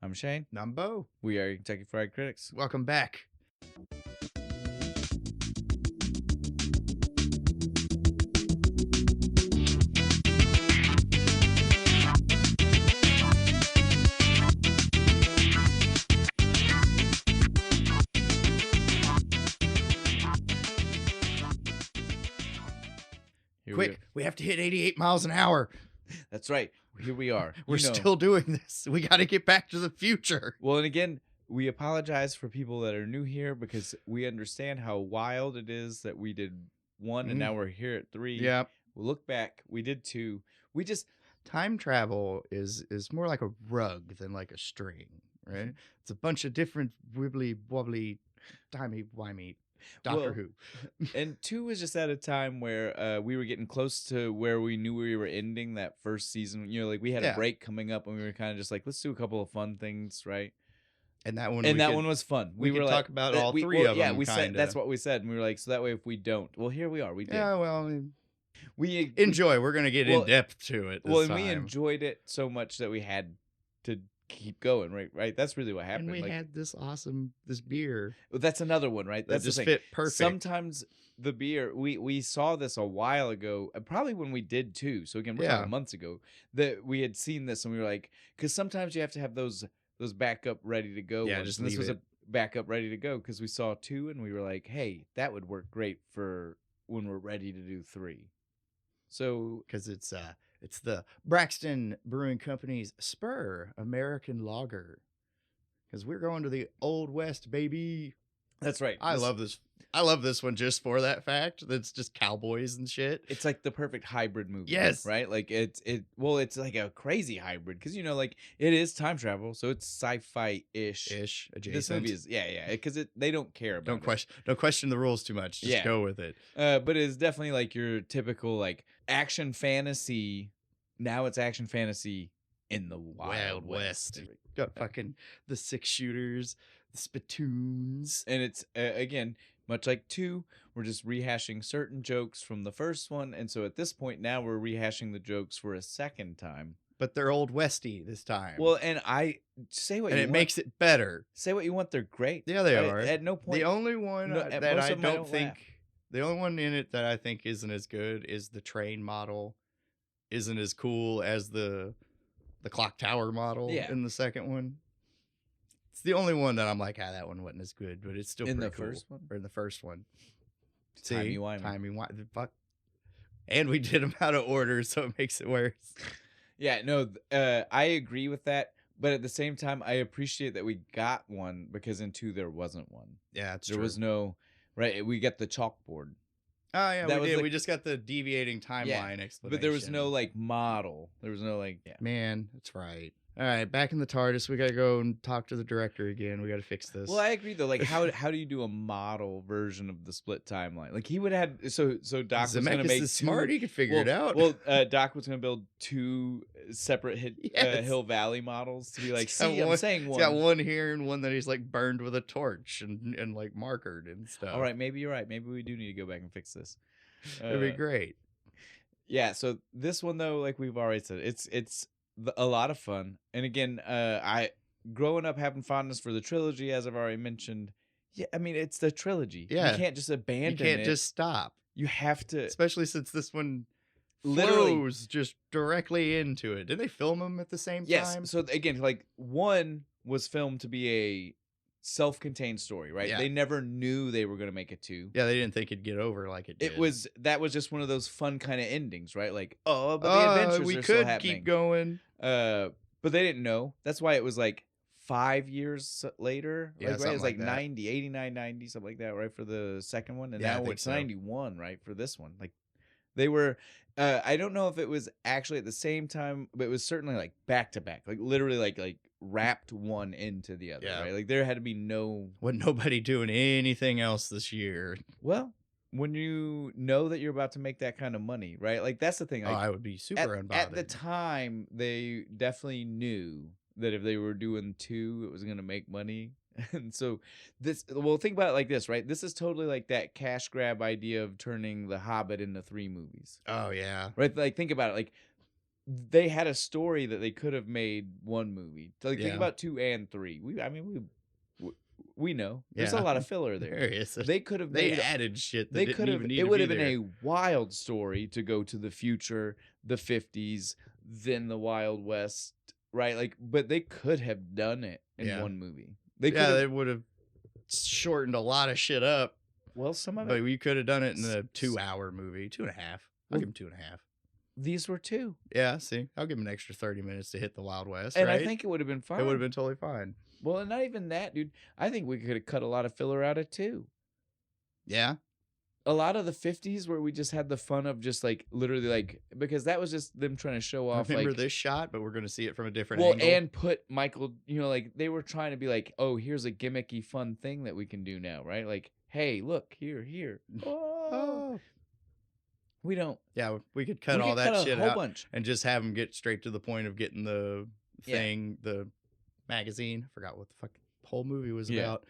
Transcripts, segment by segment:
I'm Shane. I'm Bo. We are Kentucky Fried Critics. Welcome back. Quick, we have to hit 88 miles an hour. That's right. Here we are. We're still doing this. We got to get back to the future. Well, and again, we apologize for people that are new here because we understand how wild it is that we did 1 and now we're here at 3. Yeah. We'll look back. We did 2. We just... Time travel is more like a rug than like a string, right? It's a bunch of different wibbly wobbly, timey-wimey Doctor Who. And 2 was just at a time where we were getting close to where we knew we were ending that first season. You know, like we had a break coming up and we were kind of just like, let's do a couple of fun things, right? And that one, one was fun. We were talk about all 3 of them. Yeah, we said that's what we said. And we were like, so that way if we don't, well, here we are. We did. Yeah, well, we enjoy. We're gonna get in depth to it. And we enjoyed it so much that we had to keep going, right? That's really what happened. And we had this beer. Well, that's another one, right? That just fit perfect. Sometimes the beer, we saw this a while ago, probably when we did 2. So again, we're talking months ago that we had seen this, and we were like, because sometimes you have to have those backup ready to go. Yeah, ones. And this was a backup ready to go because we saw 2, and we were like, hey, that would work great for when we're ready to do 3. So because it's the Braxton Brewing Company's Spur American Lager. Because we're going to the Old West, baby. That's right. I love this. I love this one just for that fact. That's just cowboys and shit. It's like the perfect hybrid movie. Yes. Right? Like it's like a crazy hybrid because, you know, like it is time travel. So it's sci-fi-ish. Adjacent. This movie is, because they don't care about Don't question the rules too much. Just go with it. But it's definitely like your typical like action fantasy. Now it's action fantasy in the Wild West. Got fucking the 6-shooters, the spittoons. And it's, again, much like 2, we're just rehashing certain jokes from the first one. And so at this point now we're rehashing the jokes for a second time. But they're Old Westy this time. Well, and I say what and you it want. makes it better. Say what you want. They're great. Yeah, they are. At no point. The only one that I don't think, the only one in it that I think isn't as good is the train model. Isn't as cool as the clock tower model in the second one. It's the only one that I'm like, that one wasn't as good, but it's still in pretty the cool. first one or in the first one. Timey-wimey. Fuck. And we did them out of order, so it makes it worse. Yeah, no, I agree with that, but at the same time, I appreciate that we got one because in 2 there wasn't one. Yeah, it's there true. was no we got the chalkboard. Oh yeah, we did. We just got the deviating timeline explanation. But there was no like model. There was no like. Yeah. Man, that's right. All right, back in the TARDIS. We gotta go and talk to the director again. We gotta fix this. Well, I agree though. Like, how do you do a model version of the split timeline? Like he would have so Doc was gonna make smart. He could figure it out. Well, Doc was gonna build 2 separate Hill Valley models to be like. See, I'm saying one. He's got one here and one that he's like burned with a torch and like markered and stuff. All right, maybe you're right. Maybe we do need to go back and fix this. It'd be great. Yeah. So this one though, like we've already said, it's a lot of fun. And again, I growing up having fondness for the trilogy, as I've already mentioned. Yeah, I mean it's the trilogy. Yeah, you can't just abandon it. You can't just stop. You have to, especially since this one literally flows just directly into it. Did they film them at the same time? Yes. So again, like 1 was filmed to be a self-contained story, right? Yeah. They never knew they were going to make it 2. Yeah, they didn't think it'd get over like it did. That was just one of those fun kind of endings, right? Like, but the adventures we are still could happening. keep going. But they didn't know. That's why it was like 5 years later. Yeah, like, right? It was like that. 90, 89, 90, something like that, right? For the second one. And yeah, now it's 91, right? For this one. Like they were, I don't know if it was actually at the same time, but it was certainly like back to back, like literally like wrapped one into the other, right? Like there had to be nobody doing anything else this year. Well, when you know that you're about to make that kind of money, right? Like that's the thing. Like, I would be super unbothered. At the time, they definitely knew that if they were doing 2, it was going to make money. And so think about it like this, right? This is totally like that cash grab idea of turning The Hobbit into 3 movies. Oh yeah. Right? Like think about it. Like they had a story that they could have made one movie. So, like, think about 2 and 3. We know there's a lot of filler there. There is. They could have they added shit. That they could have. It would have been a wild story to go to the future, the 50s, then the Wild West, right? Like, but they could have done it in one movie. They would have shortened a lot of shit up. Well, some of but it. But we could have done it in a 2-hour movie, 2.5. I'll give him 2.5. These were 2. Yeah, see, I'll give him an extra 30 minutes to hit the Wild West. And right? I think it would have been fine. It would have been totally fine. Well, and not even that, dude. I think we could have cut a lot of filler out of 2. Yeah. A lot of the 50s where we just had the fun of just like literally like, because that was just them trying to show off. Remember like, this shot, but we're going to see it from a different angle. And put Michael, like they were trying to be like, oh, here's a gimmicky fun thing that we can do now, right? Like, hey, look, here. Oh. We don't. Yeah, we could cut all that shit out and just have them get straight to the point of getting the thing, the magazine. I forgot what the fuck the whole movie was about.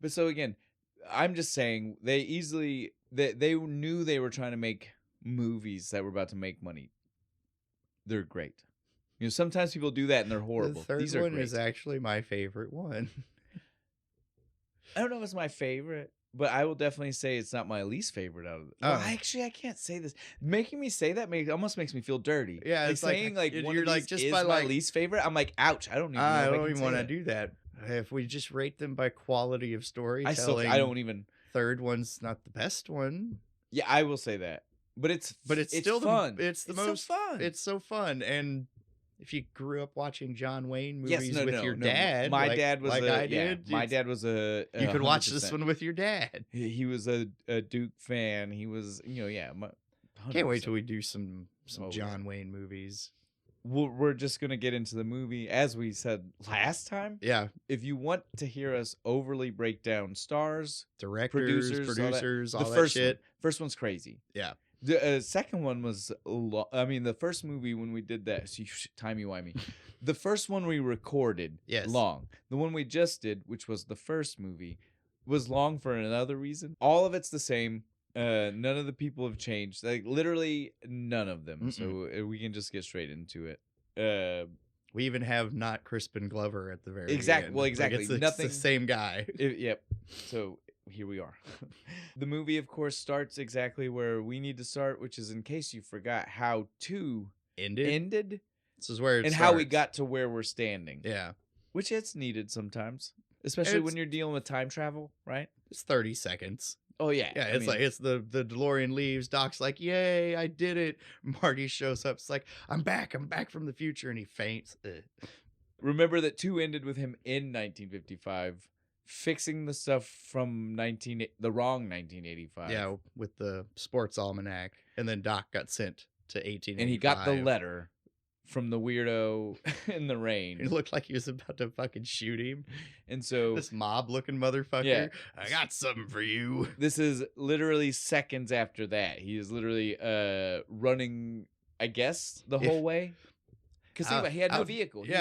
But so again, I'm just saying they knew they were trying to make movies that were about to make money. They're great. Sometimes people do that and they're horrible. The third one is actually my favorite one. I don't know if it's my favorite, but I will definitely say it's not my least favorite out of it. Well, actually, I can't say this. Making me say that almost makes me feel dirty. Yeah, it's saying like one of these is my least favorite. I'm like, ouch! I don't even. I don't even want to do that. If we just rate them by quality of storytelling, I don't even. Third one's not the best one. Yeah, I will say that. But it's still fun. It's most fun. It's so fun. And if you grew up watching John Wayne movies with your dad, my dad was I did. My dad was a you could watch this one with your dad. He was a Duke fan. He was, 100%. Can't wait till we do some John Wayne movies. We're just gonna get into the movie as we said last time. Yeah. If you want to hear us overly break down stars, directors, producers, all that shit. First one's crazy. Yeah. The second one was the first movie when we did that, so timey-wimey. The first one we recorded, long. The one we just did, which was the first movie, was long for another reason. All of it's the same. None of the people have changed. Like literally none of them. So we can just get straight into it. We even have not Crispin Glover at the very end. Well, exactly. It's the same guy. Yep. So here we are. The movie, of course, starts exactly where we need to start, which is in case you forgot how 2 ended. This is where it starts. How we got to where we're standing. Yeah. Which it's needed sometimes, especially when you're dealing with time travel, right? It's 30 seconds. Oh yeah. Yeah, it's the DeLorean leaves. Doc's like, "Yay, I did it." Marty shows up. It's like, I'm back from the future," and he faints. Remember that 2 ended with him in 1955 fixing the stuff from the wrong 1985. Yeah, with the sports almanac, and then Doc got sent to 1885. And he got the letter from the weirdo in the rain. It looked like he was about to fucking shoot him. And so this mob-looking motherfucker, I got something for you. This is literally seconds after that. He is literally running, I guess, the whole way. Because he had no vehicle. He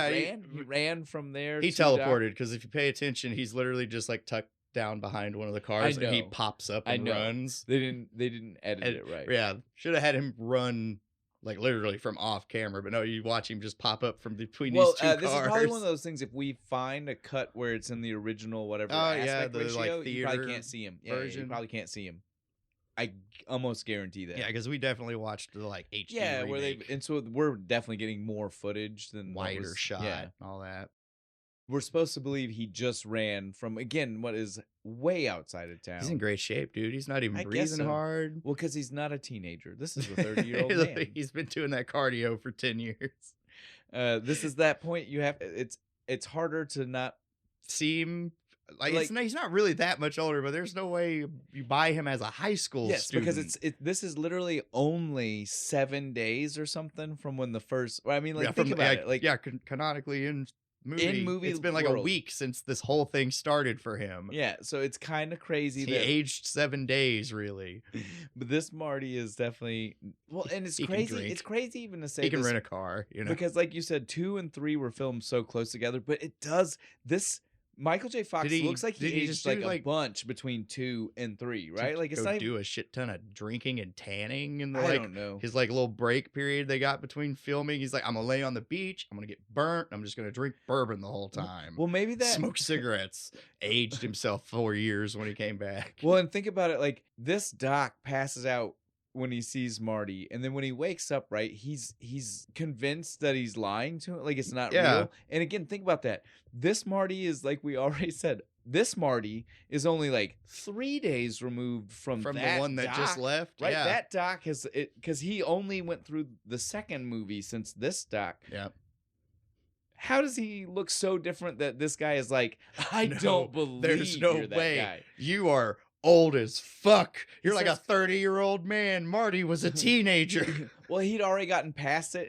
ran from there. He teleported because if you pay attention, he's literally just like tucked down behind one of the cars and he pops up and runs. They didn't edit it right. Yeah, should have had him run like literally from off camera, but no, you watch him just pop up from between these two cars. This is probably one of those things. If we find a cut where it's in the original whatever aspect ratio, you probably can't see him. Version. You probably can't see him. I almost guarantee that. Yeah, because we definitely watched the like HD remake. And so we're definitely getting more footage than wider shot, all that. We're supposed to believe he just ran from, again, what is way outside of town. He's in great shape, dude. He's not even breathing hard. Well, because he's not a teenager. This is a 30-year-old man. He's been doing that cardio for 10 years. This is that point you have. It's harder to not seem like he's not really that much older, but there's no way you buy him as a high school student. Because this is literally only 7 days or something from when the first. I mean, think about it. Canonically in movie, it's been like a week since this whole thing started for him. Yeah, so it's kind of crazy. He aged 7 days, really. But this Marty is definitely and it's crazy. It's crazy even to say he can rent a car, because, like you said, 2 and 3 were filmed so close together. But it does this Michael J. Fox looks like he aged just like a bunch between 2 and 3, right? Like it's not do a shit ton of drinking and tanning in the I don't know. his like little break period they got between filming. He's like, I'm gonna lay on the beach, I'm gonna get burnt, I'm just gonna drink bourbon the whole time. Well, maybe that smoke cigarettes. Aged himself 4 years when he came back. Well, and think about it, like this doc passes out when he sees Marty, and then when he wakes up, right, he's convinced that he's lying to him, like it's not real. And again, think about that. This Marty is, like we already said, this Marty is only like 3 days removed from the one that doc, just left, right? Yeah. That doc has it because he only went through the second movie since this doc. Yeah. How does he look so different that this guy is like, I don't believe there's no you're that way guy. You are old as fuck. You're like a 30-year-old man. Marty was a teenager. Well, he'd already gotten past it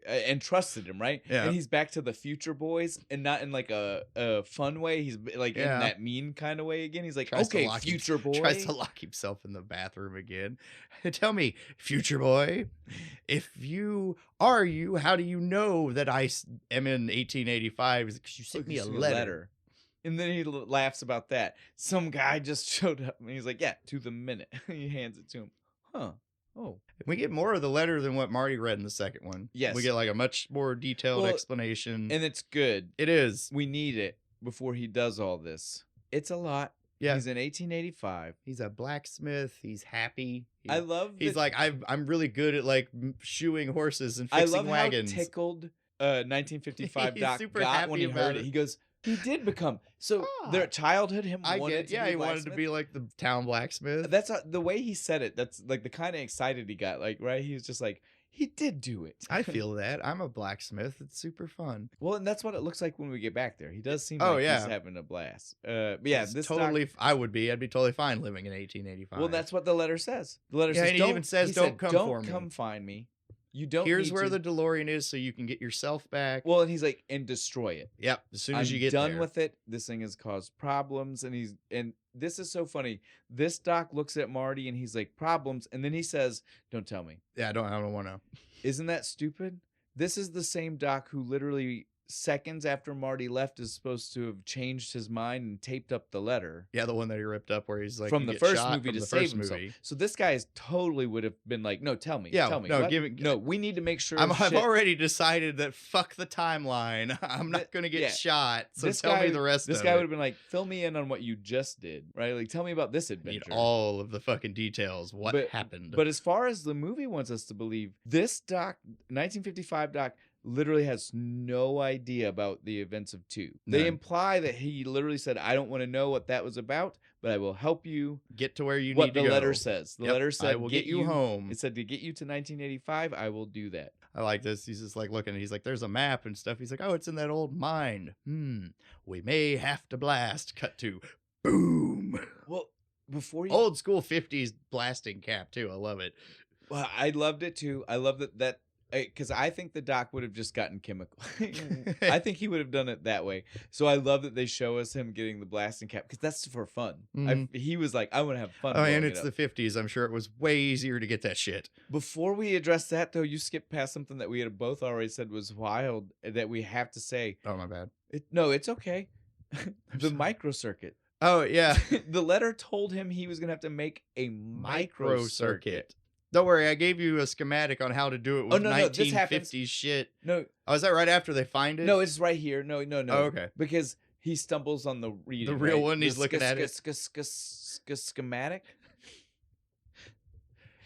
and trusted him, right? Yeah. And he's back to the Future Boys, and not in like a fun way. He's like in that mean kind of way again. He's like, okay, Future Boy. Tries to lock himself in the bathroom again. Tell me, Future Boy, if you are you, how do you know that I am in 1885? Because you sent me a letter. And then he laughs about that. Some guy just showed up, and he's like, yeah, to the minute. He hands it to him. Huh. Oh. We get more of the letter than what Marty read in the second one. Yes. We get like a much more detailed explanation. And it's good. It is. We need it before he does all this. It's a lot. Yeah. He's in 1885. He's a blacksmith. He's happy. I love He's like, I'm really good at like shoeing horses and fixing wagons. How tickled 1955 Doc got when he heard it. He goes, he did become their childhood. He wanted to be like the town blacksmith. That's the way he said it. That's like the kind of excited he got. Like, right? He was just like, he did do it. I feel that. I'm a blacksmith. It's super fun. Well, and that's what it looks like when we get back there. He does seem like he's having a blast. But yeah, this totally. I'd be totally fine living in 1885. Well, that's what the letter says. The letter says, and he even says, "Don't come find me. You don't. Here's where the DeLorean is, so you can get yourself back." Well, and he's like, and destroy it. Yep. As soon as you get done with it, this thing has caused problems, and this is so funny. This doc looks at Marty and he's like, problems, and then he says, "Don't tell me." Yeah, I don't want to. Isn't that stupid? This is the same doc who literally seconds after Marty left is supposed to have changed his mind and taped up the letter. Yeah, the one that he ripped up where he's like from the first movie to save himself. So this guy totally would have been like, "No, tell me, tell me." No, we need to make sure. I've already decided that fuck the timeline. I'm not gonna get shot. So tell me the rest. This guy would have been like, "Fill me in on what you just did, right? Like, tell me about this adventure." Need all of the fucking details. What happened? But as far as the movie wants us to believe, this doc, 1955 doc, literally has no idea about the events of 2. They imply that he literally said, I don't want to know what that was about, but I will help you get to where you need to go. What the letter says. The letter said, I will get you home. It said to get you to 1985, I will do that. I like this. He's just like looking. He's like, there's a map and stuff. He's like, oh, it's in that old mine. We may have to blast. Cut to boom. Well, before you... Old school 50s blasting cap, too. I love it. Well, I loved it, too. I love that because I think the doc would have just gotten chemical. I think he would have done it that way. So I love that they show us him getting the blasting cap because that's for fun. He was like, I want to have fun. Oh, and it's the 50s. I'm sure it was way easier to get that shit. Before we address that, though, you skipped past something that we had both already said was wild that we have to say. Oh, my bad. No, it's okay. The microcircuit. Oh, yeah. The letter told him he was going to have to make a microcircuit. Don't worry, I gave you a schematic on how to do it with 1950s shit. No. Oh, is that right after they find it? No, it's right here. No. Oh, okay. Because he stumbles on the reading. The real one, he's looking at it. Schematic?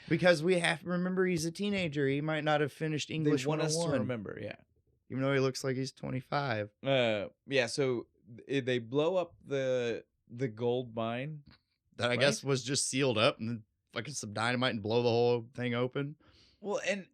Because we have to remember he's a teenager. He might not have finished English 101. They want us to remember, yeah. Even though he looks like he's 25. Yeah, so they blow up the gold mine. That I guess was just sealed up and then fucking some dynamite and blow the whole thing open. Well, and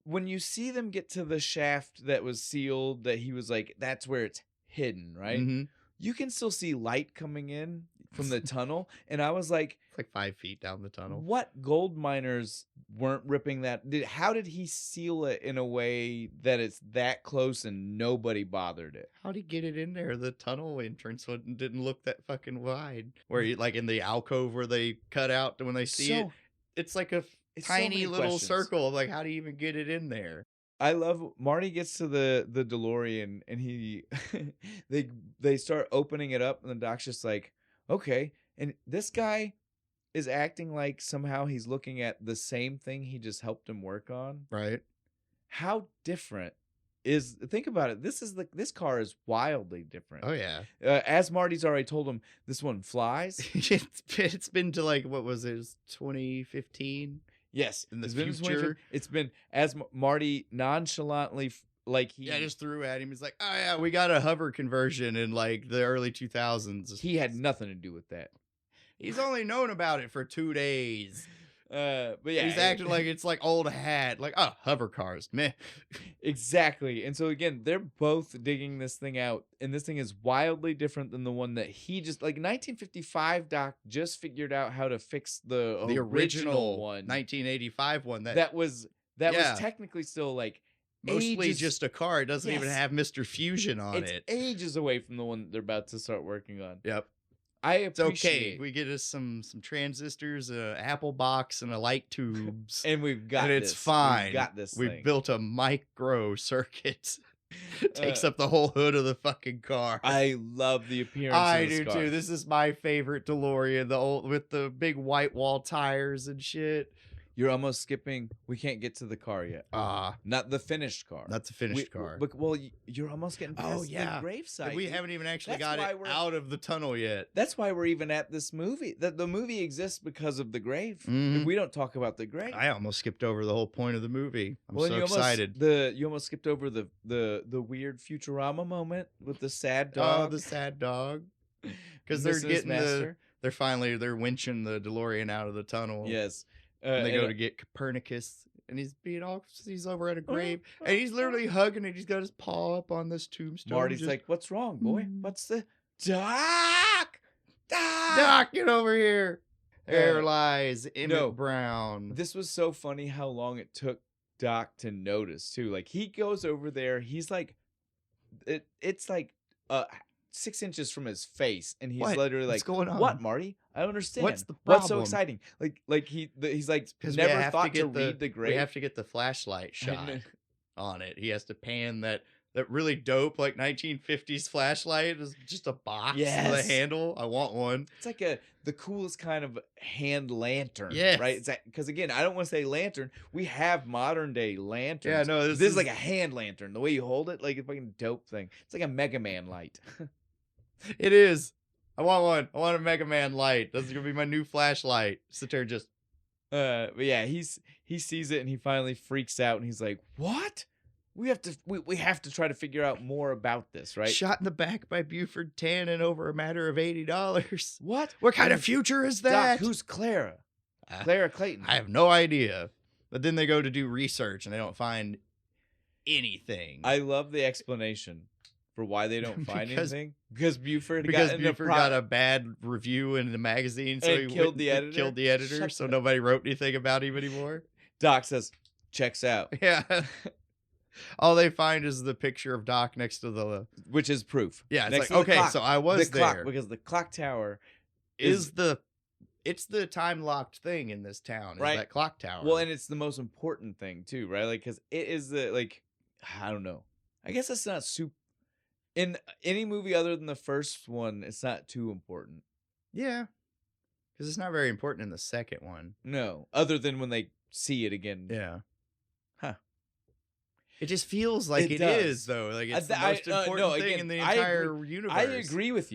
when you see them get to the shaft that was sealed, that he was like, that's where it's hidden, right? Mm-hmm. You can still see light coming in from the tunnel. And I was like, it's like 5 feet down the tunnel. What gold miners weren't ripping that? How did he seal it in a way that it's that close and nobody bothered it? How'd he get it in there? The tunnel entrance didn't look that fucking wide. Where you like in the alcove where they cut out when they see it, it's like a tiny little circle. Like, how do you even get it in there? I love Marty gets to the DeLorean and he they start opening it up and the Doc's just like, okay. And this guy is acting like somehow he's looking at the same thing he just helped him work on. Right. How different is think about it. This car is wildly different. Oh yeah. As Marty's already told him, this one flies. It's been to like what was it? 2015. Yes, in the future. It's been as Marty nonchalantly he just threw at him. He's like, oh yeah, we got a hover conversion in like the early 2000s. He had nothing to do with that. He's only known about it for 2 days. But yeah, he's acting like it's like old hat, like hover cars, meh. Exactly. And so again, they're both digging this thing out, and this thing is wildly different than the one that he just 1955. Doc just figured out how to fix the original one, 1985 one that was technically still mostly just a car. It doesn't even have Mr. Fusion on it. It's ages away from the one that they're about to start working on. Yep. It's okay. We get us some transistors, Apple box, and a light tubes, and we've got. And this. It's fine. We've got this. We've built a micro circuit. Takes up the whole hood of the fucking car. I love the appearance. I do too. This is my favorite DeLorean, the old with the big white wall tires and shit. You're almost skipping. We can't get to the car yet. Not the finished car. Not the finished car. Well, you're almost getting past the gravesite. We haven't even actually got it out of the tunnel yet. That's why we're even at this movie. The movie exists because of the grave. Mm-hmm. If we don't talk about the grave. I almost skipped over the whole point of the movie. I'm so excited. You almost skipped over the weird Futurama moment with the sad dog. Oh, the sad dog. Because they're getting they're winching the DeLorean out of the tunnel. Yes. And they go to get Copernicus, and he's over at a grave, and he's literally hugging it. He's got his paw up on this tombstone. Marty's like, "What's wrong, boy? What's the Doc? Doc, get over here! There lies Emmett Brown." This was so funny how long it took Doc to notice too. He goes over there. He's like, it's 6 inches from his face, and he's literally like, "What's going on? What, Marty? I don't understand. What's the problem? What's so exciting?" He's like, never thought to read the grave. We have to get the flashlight shot on it. He has to pan that really dope 1950s flashlight. Is just a box with a handle. I want one. It's like the coolest kind of hand lantern. Yes. Right? It's because again, I don't want to say lantern. We have modern day lanterns. Yeah, no, this is like a hand lantern. The way you hold it, like a fucking dope thing. It's like a Mega Man light. It is. I want one. I want a Mega Man light. That's gonna be my new flashlight. Sit there, just. But yeah, he sees it and he finally freaks out and he's like, "What? We have to try to figure out more about this, right?" Shot in the back by Buford Tannen over a matter of $80. What? What kind of future is that? Doc, who's Clara? Clara Clayton. I have no idea. But then they go to do research and they don't find anything. I love the explanation for why they don't find anything. Because Buford got a bad review in the magazine, so he killed the editor. So nobody wrote anything about him anymore. Doc says, "Checks out." Yeah. All they find is the picture of Doc next to the... Which is proof. Yeah, it's okay, so I was there. Clock, because the clock tower is it's the time-locked thing in this town, right? That clock tower. Well, and it's the most important thing, too, right? Because it is I don't know. I guess it's not super... In any movie other than the first one, it's not too important. Yeah. Because it's not very important in the second one. No. Other than when they see it again. Yeah. Huh. It just feels like it is, though. It's the most important thing in the entire universe. I agree with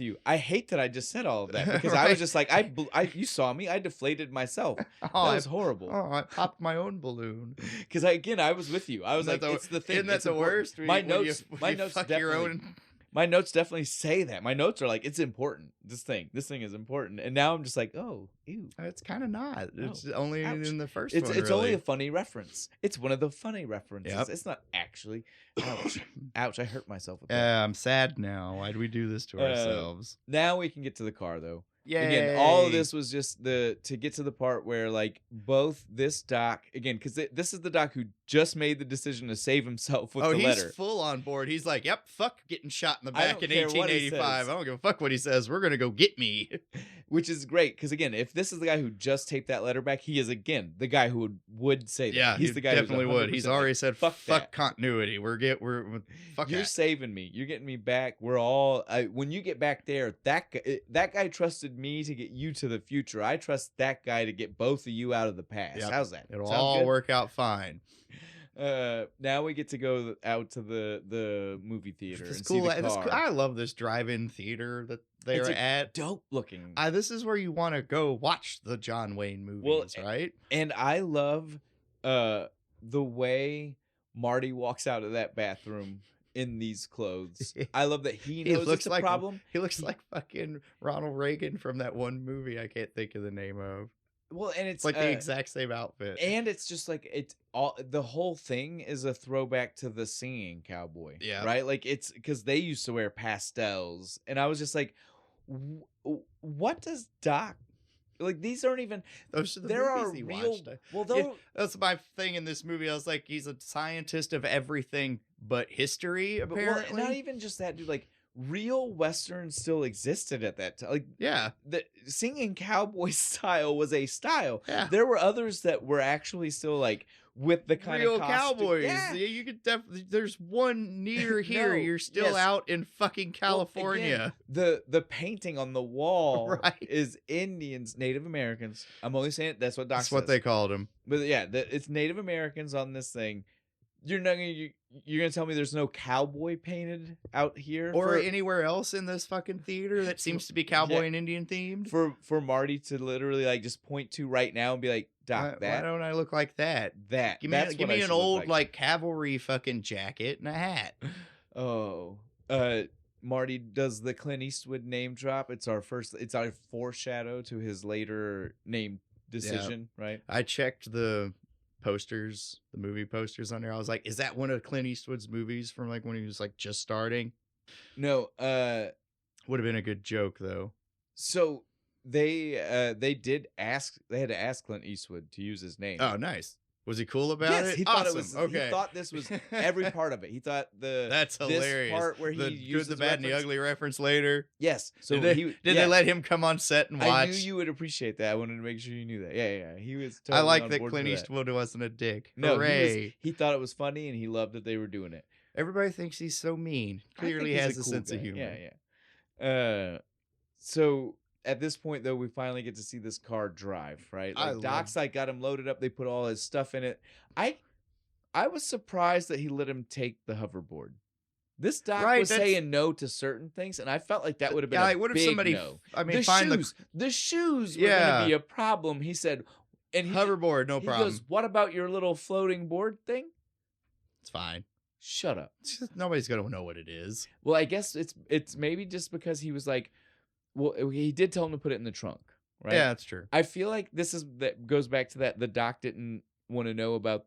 you. I hate that I just said all of that. Because I was just like, you saw me. I deflated myself. That was horrible. Oh, I popped my own balloon. Because I was with you. I was like, it's the thing. Isn't that the worst? My notes definitely say that. My notes are like, it's important. This thing is important. And now I'm just like, oh, ew. It's kind of not. It's only in the first one. It's really. Only a funny reference. It's one of the funny references. Yep. It's not actually. Ouch. Ouch. I hurt myself with that. Yeah, I'm sad now. Why do we do this to ourselves? Now we can get to the car, though. Yay. Again, all of this was just to get to the part where both this Doc, again, because this is the Doc who just made the decision to save himself with the letter. He's full on board. He's like, yep, fuck getting shot in the back in 1885. I don't give a fuck what he says. We're going to go get me. which is great because again, if this is the guy who just taped that letter back, he is again the guy who would say that. Yeah, he's the guy definitely who's would. He's already said fuck continuity. Fuck. You're saving me. You're getting me back. We're all. When you get back there, that guy trusted me to get you to the future. I trust that guy to get both of you out of the past. Yep. How's that? It'll all work out fine. Now we get to go out to the movie theater. It's cool. I love this drive-in theater that they're at. Dope looking. This is where you want to go watch the John Wayne movies, right? And I love the way Marty walks out of that bathroom in these clothes. I love that he knows it's a problem. He looks like fucking Ronald Reagan from that one movie I can't think of the name of. Well, and it's like the exact same outfit. And it's just like the whole thing is a throwback to the Singing Cowboy. Yeah. Right? Like it's because they used to wear pastels. And I was just like, what does Doc like? These aren't even those are the movies he watched. Well, that's my thing in this movie. I was like, he's a scientist of everything but history, apparently. Well, not even just that, dude. Like real Westerns still existed at that time. Like, yeah, the Singing Cowboy style was a style. Yeah. There were others that were actually still like with the kind real of cowboys. Yeah, you could definitely. There's one near here. You're still out in fucking California. Well, again, the painting on the wall is Indians, Native Americans. I'm only saying it, that's what Doc says. That's what they called them. But yeah, it's Native Americans on this thing. You're gonna tell me there's no cowboy painted out here or anywhere else in this fucking theater that seems to be cowboy and Indian themed for Marty to literally like just point to right now and be like, Doc, why don't I look like that? Give me an old like cavalry fucking jacket and a hat. Oh, Marty does the Clint Eastwood name drop. It's our foreshadow to his later name decision, right? I checked the movie posters on there. I was like, is that one of Clint Eastwood's movies from like when he was like just starting? No, would have been a good joke though. So they had to ask Clint Eastwood to use his name. Oh, nice. Was he cool about it? He thought it was okay. He thought this was every part of it. He thought that's hilarious. This part where he used the bad, and the ugly reference later. Yes. So did they let him come on set and watch? I knew you would appreciate that. I wanted to make sure you knew that. Yeah. He was. Totally I like that Clint Eastwood wasn't a dick. No, hooray! He thought it was funny and he loved that they were doing it. Everybody thinks he's so mean. Clearly has a sense of humor. Yeah. So. At this point, though, we finally get to see this car drive, right? Like Doc's like got him loaded up. They put all his stuff in it. I was surprised that he let him take the hoverboard. This Doc was saying no to certain things, and I felt like that would have been a big no. I mean, the shoes were going to be a problem. He said, and hoverboard, no problem. He goes, what about your little floating board thing? It's fine. Shut up. Nobody's going to know what it is. Well, I guess it's maybe just because he was like, well, he did tell him to put it in the trunk, right? Yeah, that's true. I feel like that goes back to that the Doc didn't want to know about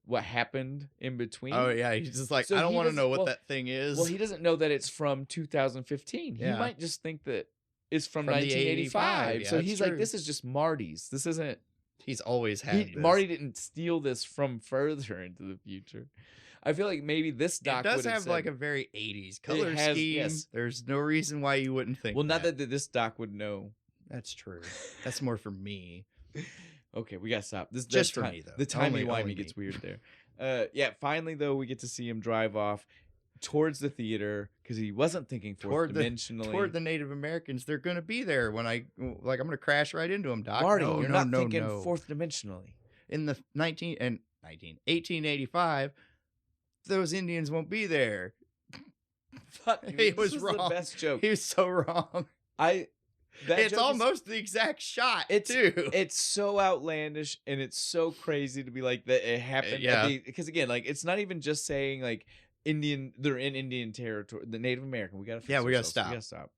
what happened in between. Oh yeah, he's just like, I don't want to know what that thing is. Well, he doesn't know that it's from 2015. Yeah. He might just think that it's from 1985. So he's like, this is just Marty's. This isn't. He's always had this. Marty didn't steal this from further into the future. I feel like maybe this Doc does have like a very 80s color scheme. Yes. There's no reason why you wouldn't think. Well, not that this Doc would know. That's true. That's more for me. Okay, we gotta stop. This just for me though. The timey-wimey gets weird there. Yeah. Finally, though, we get to see him drive off towards the theater because he wasn't thinking fourth dimensionally. Toward the Native Americans, they're gonna be there when I'm gonna crash right into them, Doc. Marty, you're not thinking fourth dimensionally. In the 1885. Those Indians won't be there. Fuck, he was wrong. The best joke. He was so wrong. It's almost the exact shot. Too. It's so outlandish and it's so crazy to be like that it happened. Yeah. Because again, like it's not even just saying like they're in Indian territory. The Native American. We gotta stop.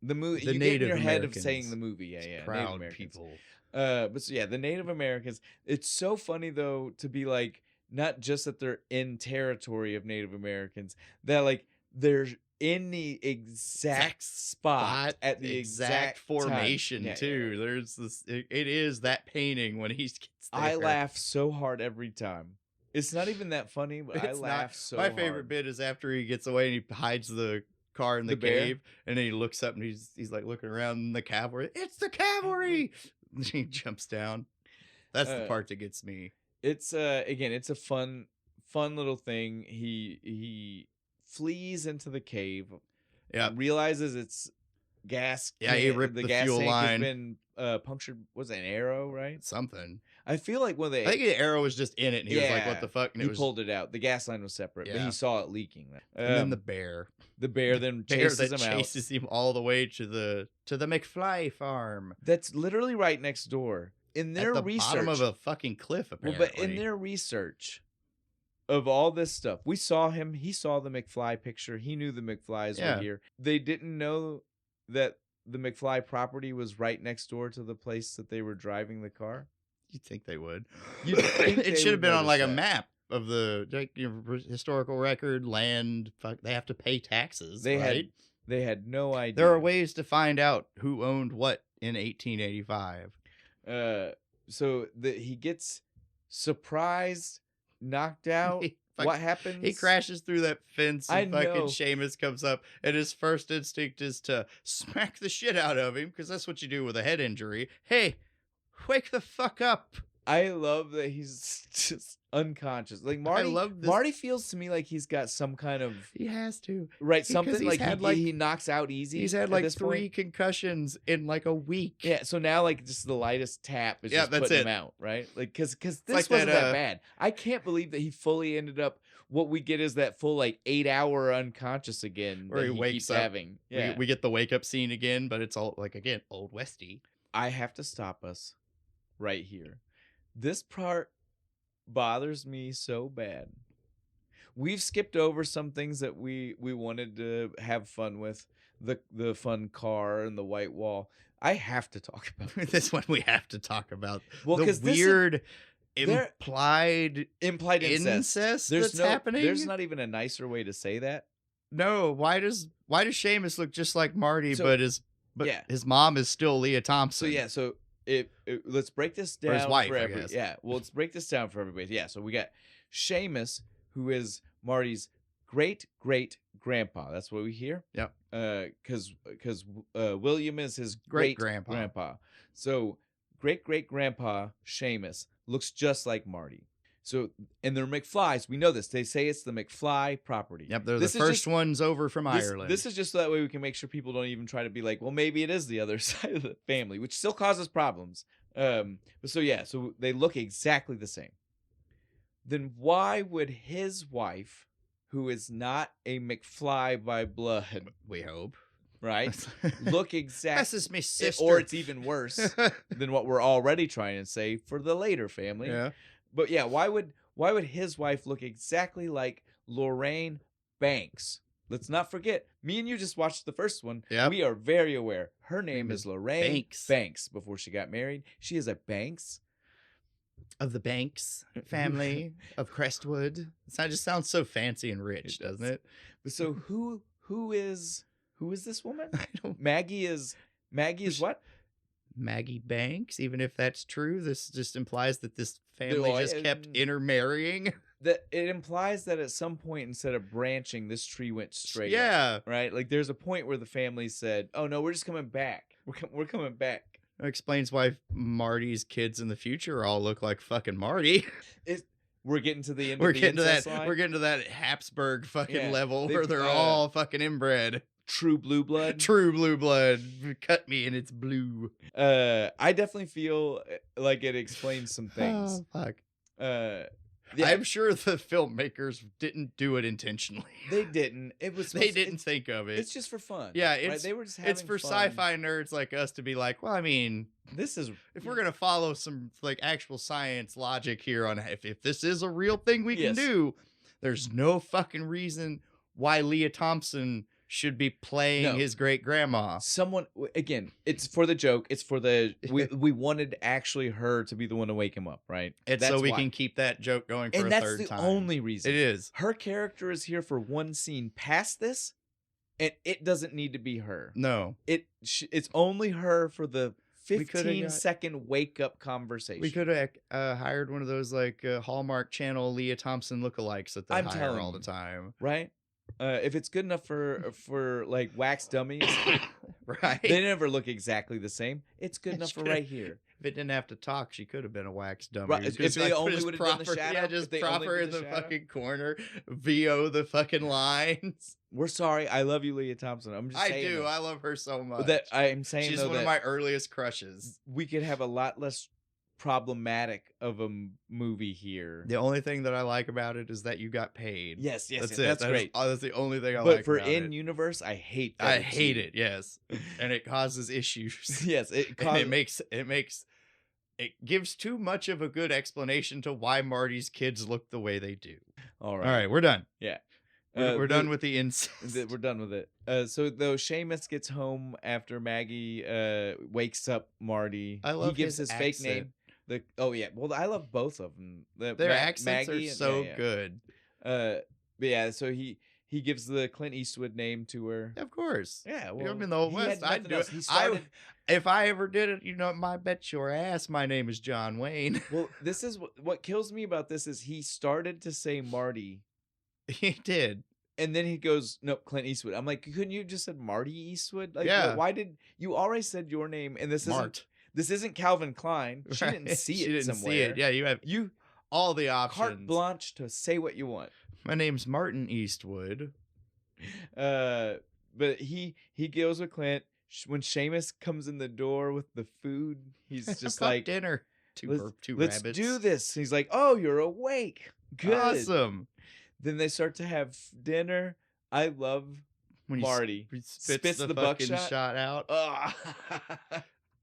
The movie. You get in your head of saying the movie. Yeah. Proud people. But so yeah, the Native Americans. It's so funny though to be like. Not just that they're in territory of Native Americans, that like they're in the exact spot at the exact formation too. Yeah. There's this. It is that painting when he gets there. I laugh so hard every time. It's not even that funny, but I laugh so hard. My favorite bit is after he gets away and he hides the car in the cave, and then he looks up and he's like looking around in the cavalry. It's the cavalry. He jumps down. That's the part that gets me. It's again, it's a fun little thing. He flees into the cave. Yeah, realizes it's gas. Yeah, he ripped the gas fuel tank line. Has been punctured. Was it an arrow? Right, something. I feel like when I think the arrow was just in it, and he was like, "What the fuck?" And he pulled it out. The gas line was separate, but he saw it leaking. And then the bear then chases him all the way to the McFly farm. That's literally right next door. In their research, bottom of a fucking cliff, apparently. Well, but in their research of all this stuff, we saw him. He saw the McFly picture. He knew the McFlys were here. They didn't know that the McFly property was right next door to the place that they were driving the car. You'd think they would. It should have been on like a map of the historical record, land. Fuck, they have to pay taxes. They had no idea. There are ways to find out who owned what in 1885. So he gets surprised, knocked out. What happens? He crashes through that fence, and fucking Seamus comes up, and his first instinct is to smack the shit out of him, because that's what you do with a head injury. Hey, wake the fuck up. I love that he's just unconscious. Like Marty, Marty feels to me like he's got some kind of. He has to. Right, something like he knocks out easy. He's had like 3 concussions in like a week. Yeah, so now like just the lightest tap is just putting him out, right? Like because this wasn't that bad. I can't believe that he fully ended up. What we get is that full like 8-hour unconscious again, where he wakes keeps up. Having. Yeah, we get the wake up scene again, but it's all like again old Westy. I have to stop us right here. This part bothers me so bad. We've skipped over some things that we wanted to have fun with. The fun car and the white wall. I have to talk about this one. We have to talk about the weird implied incest that's happening. There's not even a nicer way to say that. No, why does Seamus look just like Marty, but his mom is still Leah Thompson? So let's break this down. Or his wife, for everybody. Yeah, well, let's break this down for everybody. Yeah, so we got Seamus, who is Marty's great grandpa. That's what we hear. Yep. Because William is his great grandpa. So great grandpa Seamus looks just like Marty. So, and they're McFlys. We know this. They say it's the McFly property. Yep, they're the first ones over from Ireland. This is just so that way we can make sure people don't even try to be like, well, maybe it is the other side of the family, which still causes problems. So they look exactly the same. Then why would his wife, who is not a McFly by blood, we hope, right, look exactly? This is my sister. Or it's even worse than what we're already trying to say for the later family. Yeah. But yeah, why would his wife look exactly like Lorraine Banks? Let's not forget, me and you just watched the first one. Yep. We are very aware. Her name is Lorraine Banks. Before she got married, she is a Banks of the Banks family of Crestwood. It just sounds so fancy and rich, doesn't it? But so who is this woman? Maggie is what? Maggie Banks. Even if that's true, this just implies that this family just kept intermarrying. That it implies that at some point, instead of branching, this tree went straight. Yeah, up, right. Like there's a point where the family said, "Oh no, we're just coming back. We're coming back." That explains why Marty's kids in the future all look like fucking Marty. We're getting to the end. We're getting to that Habsburg fucking level where they're all fucking inbred. True blue blood. True blue blood. Cut me and it's blue. I definitely feel like it explains some things. Oh, fuck. I'm sure the filmmakers didn't do it intentionally. They didn't. They didn't think of it. It's just for fun. Yeah, right? They were just having it's for fun. Sci-fi nerds like us to be like, well, I mean, if we're gonna follow some like actual science logic here on if this is a real thing we can do, there's no fucking reason why Leah Thompson should be playing his great grandma. Someone again, it's for the joke. It's for the we wanted actually her to be the one to wake him up, right? It's so we can keep that joke going for a third time. And that's the only reason. It is. Her character is here for one scene past this, and it doesn't need to be her. No. It's only her for the 15-second wake up conversation. We could have hired one of those like Hallmark Channel Leah Thompson lookalikes that they hire all the time. Right? If it's good enough for like wax dummies, right? They never look exactly the same. It's good enough for right here. If it didn't have to talk, she could have been a wax dummy. Right. If they only would have done the shadow, yeah, just prop her in the fucking corner, VO the fucking lines. We're sorry. I love you, Leah Thompson. I'm just saying. I do. I love her so much. That I'm saying she's though, one of my earliest crushes. We could have a lot less problematic of a movie here. The only thing that I like about it is that you got paid. Yes, that's it. That's great. That's the only thing I like about it. But for in-universe, I hate that. I hate it, yes. And it causes issues. Yes, it gives too much of a good explanation to why Marty's kids look the way they do. All right, we're done. Yeah. We're done with the incest. We're done with it. So though Seamus gets home after Maggie wakes up Marty, he gives his fake name. Well, I love both of them. Their accents Maggie are so good. But yeah, so he gives the Clint Eastwood name to her. Of course. Yeah, well, I'm in the Old West. I'd do it. If I ever did it, I bet your ass my name is John Wayne. Well, this is what kills me about this is he started to say Marty. He did. And then he goes, nope, Clint Eastwood. I'm like, couldn't you just said Marty Eastwood? Like, yeah. Why did you already said your name? And this isn't Calvin Klein. She didn't see it somewhere. See it. Yeah, you have all the options. Carte blanche to say what you want. My name's Martin Eastwood. But he goes with Clint. When Seamus comes in the door with the food, he's just like dinner. Two let's rabbits. do this. He's like, oh, you're awake. Good. Awesome. Then they start to have dinner. I love when Marty spits the fucking shot out.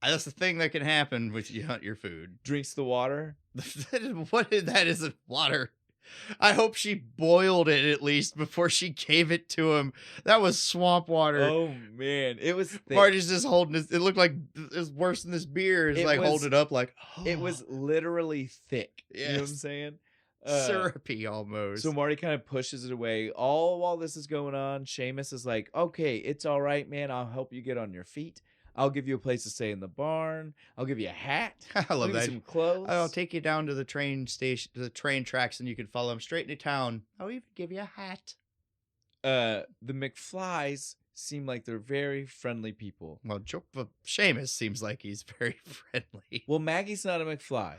That's the thing that can happen when you hunt your food. Drinks the water. That isn't water. I hope she boiled it at least before she gave it to him. That was swamp water. Oh man, it was thick. Marty's just holding it. It looked like it's worse than this beer. It's like holding it up like it was literally thick. Yes. You know what I'm saying? Syrupy almost. So Marty kind of pushes it away. All while this is going on, Seamus is like, okay, it's all right, man. I'll help you get on your feet. I'll give you a place to stay in the barn. I'll give you a hat. I love that. Some clothes. I'll take you down to the train station, to the train tracks, and you can follow them straight into town. I'll even give you a hat. The McFlys seem like they're very friendly people. Well, Seamus seems like he's very friendly. Well, Maggie's not a McFly.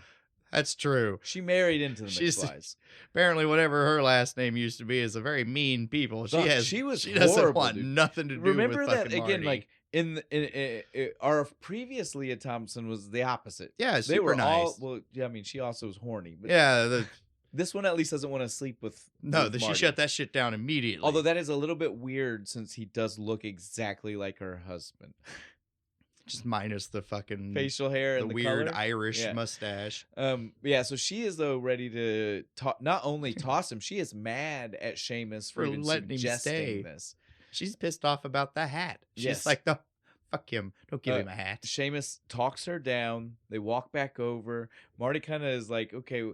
That's true. She married into the McFlys. Apparently, whatever her last name used to be is a very mean people. She doesn't want nothing to do with fucking Marty. Remember that again, like in our previous Leah Thompson was the opposite. Yeah, they were nice. I mean, she also was horny. But yeah, this one at least doesn't want to sleep with. No, she shut that shit down immediately. Although that is a little bit weird since he does look exactly like her husband. Just minus the fucking facial hair and the weird color. Irish mustache. Yeah, so she is though ready to not only toss him, she is mad at Seamus for even letting him stay. This. She's pissed off about the hat. She's like, no, fuck him. Don't give him a hat. Seamus talks her down. They walk back over. Marty kind of is like, okay,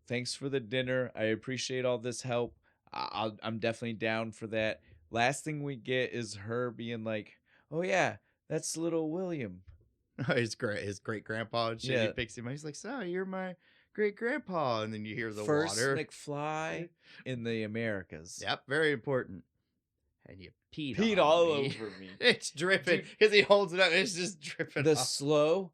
thanks for the dinner. I appreciate all this help. I'm definitely down for that. Last thing we get is her being like, oh yeah, that's little William. His great grandpa and shit. Yeah. He picks him up. He's like, so you're my great grandpa. And then you hear the First water. McFly in the Americas. Yep, very important. And you peed all over me. It's dripping because he holds it up. It's just dripping. The slow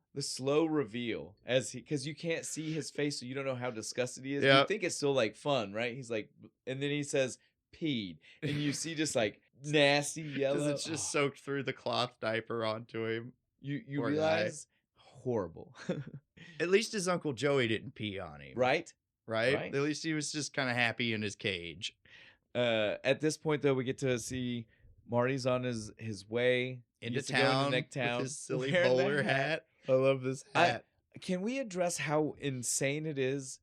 reveal because you can't see his face, so you don't know how disgusted he is. Yep. You think it's still like fun, right? He's like, and then he says peed, and you see just like nasty yellow. Because it's just soaked through the cloth diaper onto him. You realize horrible. At least his Uncle Joey didn't pee on him. Right. At least he was just kind of happy in his cage. At this point, though, we get to see Marty's on his way into town with his silly bowler hat. I love this hat. Can we address how insane it is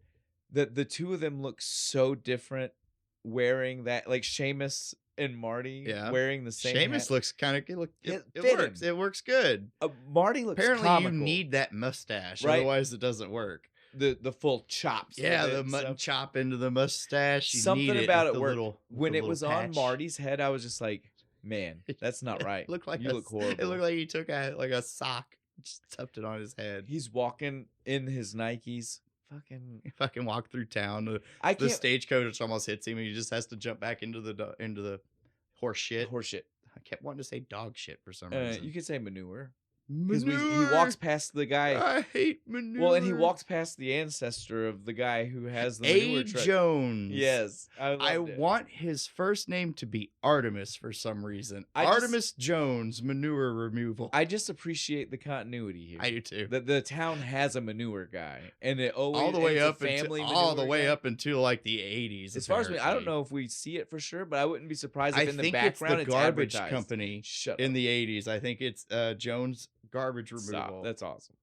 that the two of them look so different wearing that? Like Seamus and Marty wearing the same Seamus hat. Looks kind of it works. It works good. Marty looks apparently comical. You need that mustache, right? Otherwise it doesn't work. The full chops. Yeah, the mutton chop into the mustache. You Something need about it worked. When it was on Marty's head, I was just like, man, that's not right. It looked like you look horrible. It looked like he took a sock, just tucked it on his head. He's walking in his Nikes. Fucking walk through town. The stagecoach almost hits him, and he just has to jump back into the horse shit. Horse shit. I kept wanting to say dog shit for some reason. You could say manure. Because he walks past the guy. I hate manure. Well, and he walks past the ancestor of the guy who has the manure truck. Jones. Yes. I want his first name to be Artemis for some reason. Artemis Jones, manure removal. I just appreciate the continuity here. I do too. The town has a manure guy. And it always all the way up until like the 80s. As far as I don't know if we see it for sure, but I wouldn't be surprised if in the background it's garbage company in the 80s. I think it's Jones Garbage Removal. Stop. That's awesome.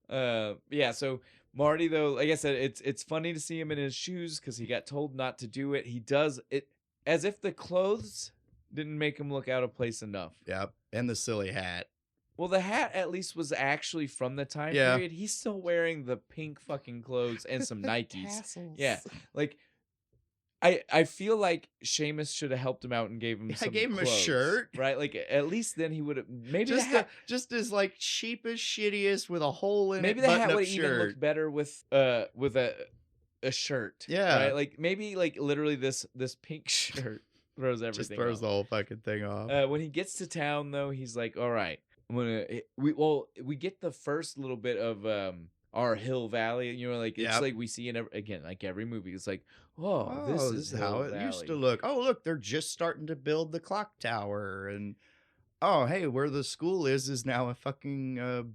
Yeah, so Marty, though, like I said, it's funny to see him in his shoes because he got told not to do it. He does it as if the clothes didn't make him look out of place enough. Yep, and the silly hat. Well, the hat at least was actually from the time period. He's still wearing the pink fucking clothes and some Nikes. Tassels. Yeah, like I feel like Seamus should have helped him out and gave him some clothes, a shirt, right? Like at least then he would have maybe just as like cheapest, shittiest with a hole in maybe it. Maybe the hat would even look better with a shirt. Yeah, right? Like maybe like literally this pink shirt throws everything. Just throws the whole fucking thing off. When he gets to town though, he's like, all right, we get the first little bit of our hill valley, like it's like we see in every movie. It's like, this is how it used to look. Oh, look, they're just starting to build the clock tower, and hey, where the school is now a fucking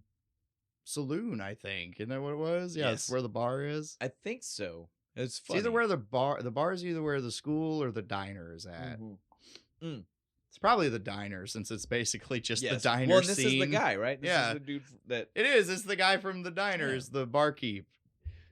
saloon. I think isn't that what it was? Yeah, yes. It's where the bar is. I think so. It's funny. Either where the bar is either where the school or the diner is at. Mm-hmm. Mm. It's probably the diner since it's basically just the diner Well, scene. This is the guy, right? This is the dude that... It is. It's the guy from the diner. Is the barkeep.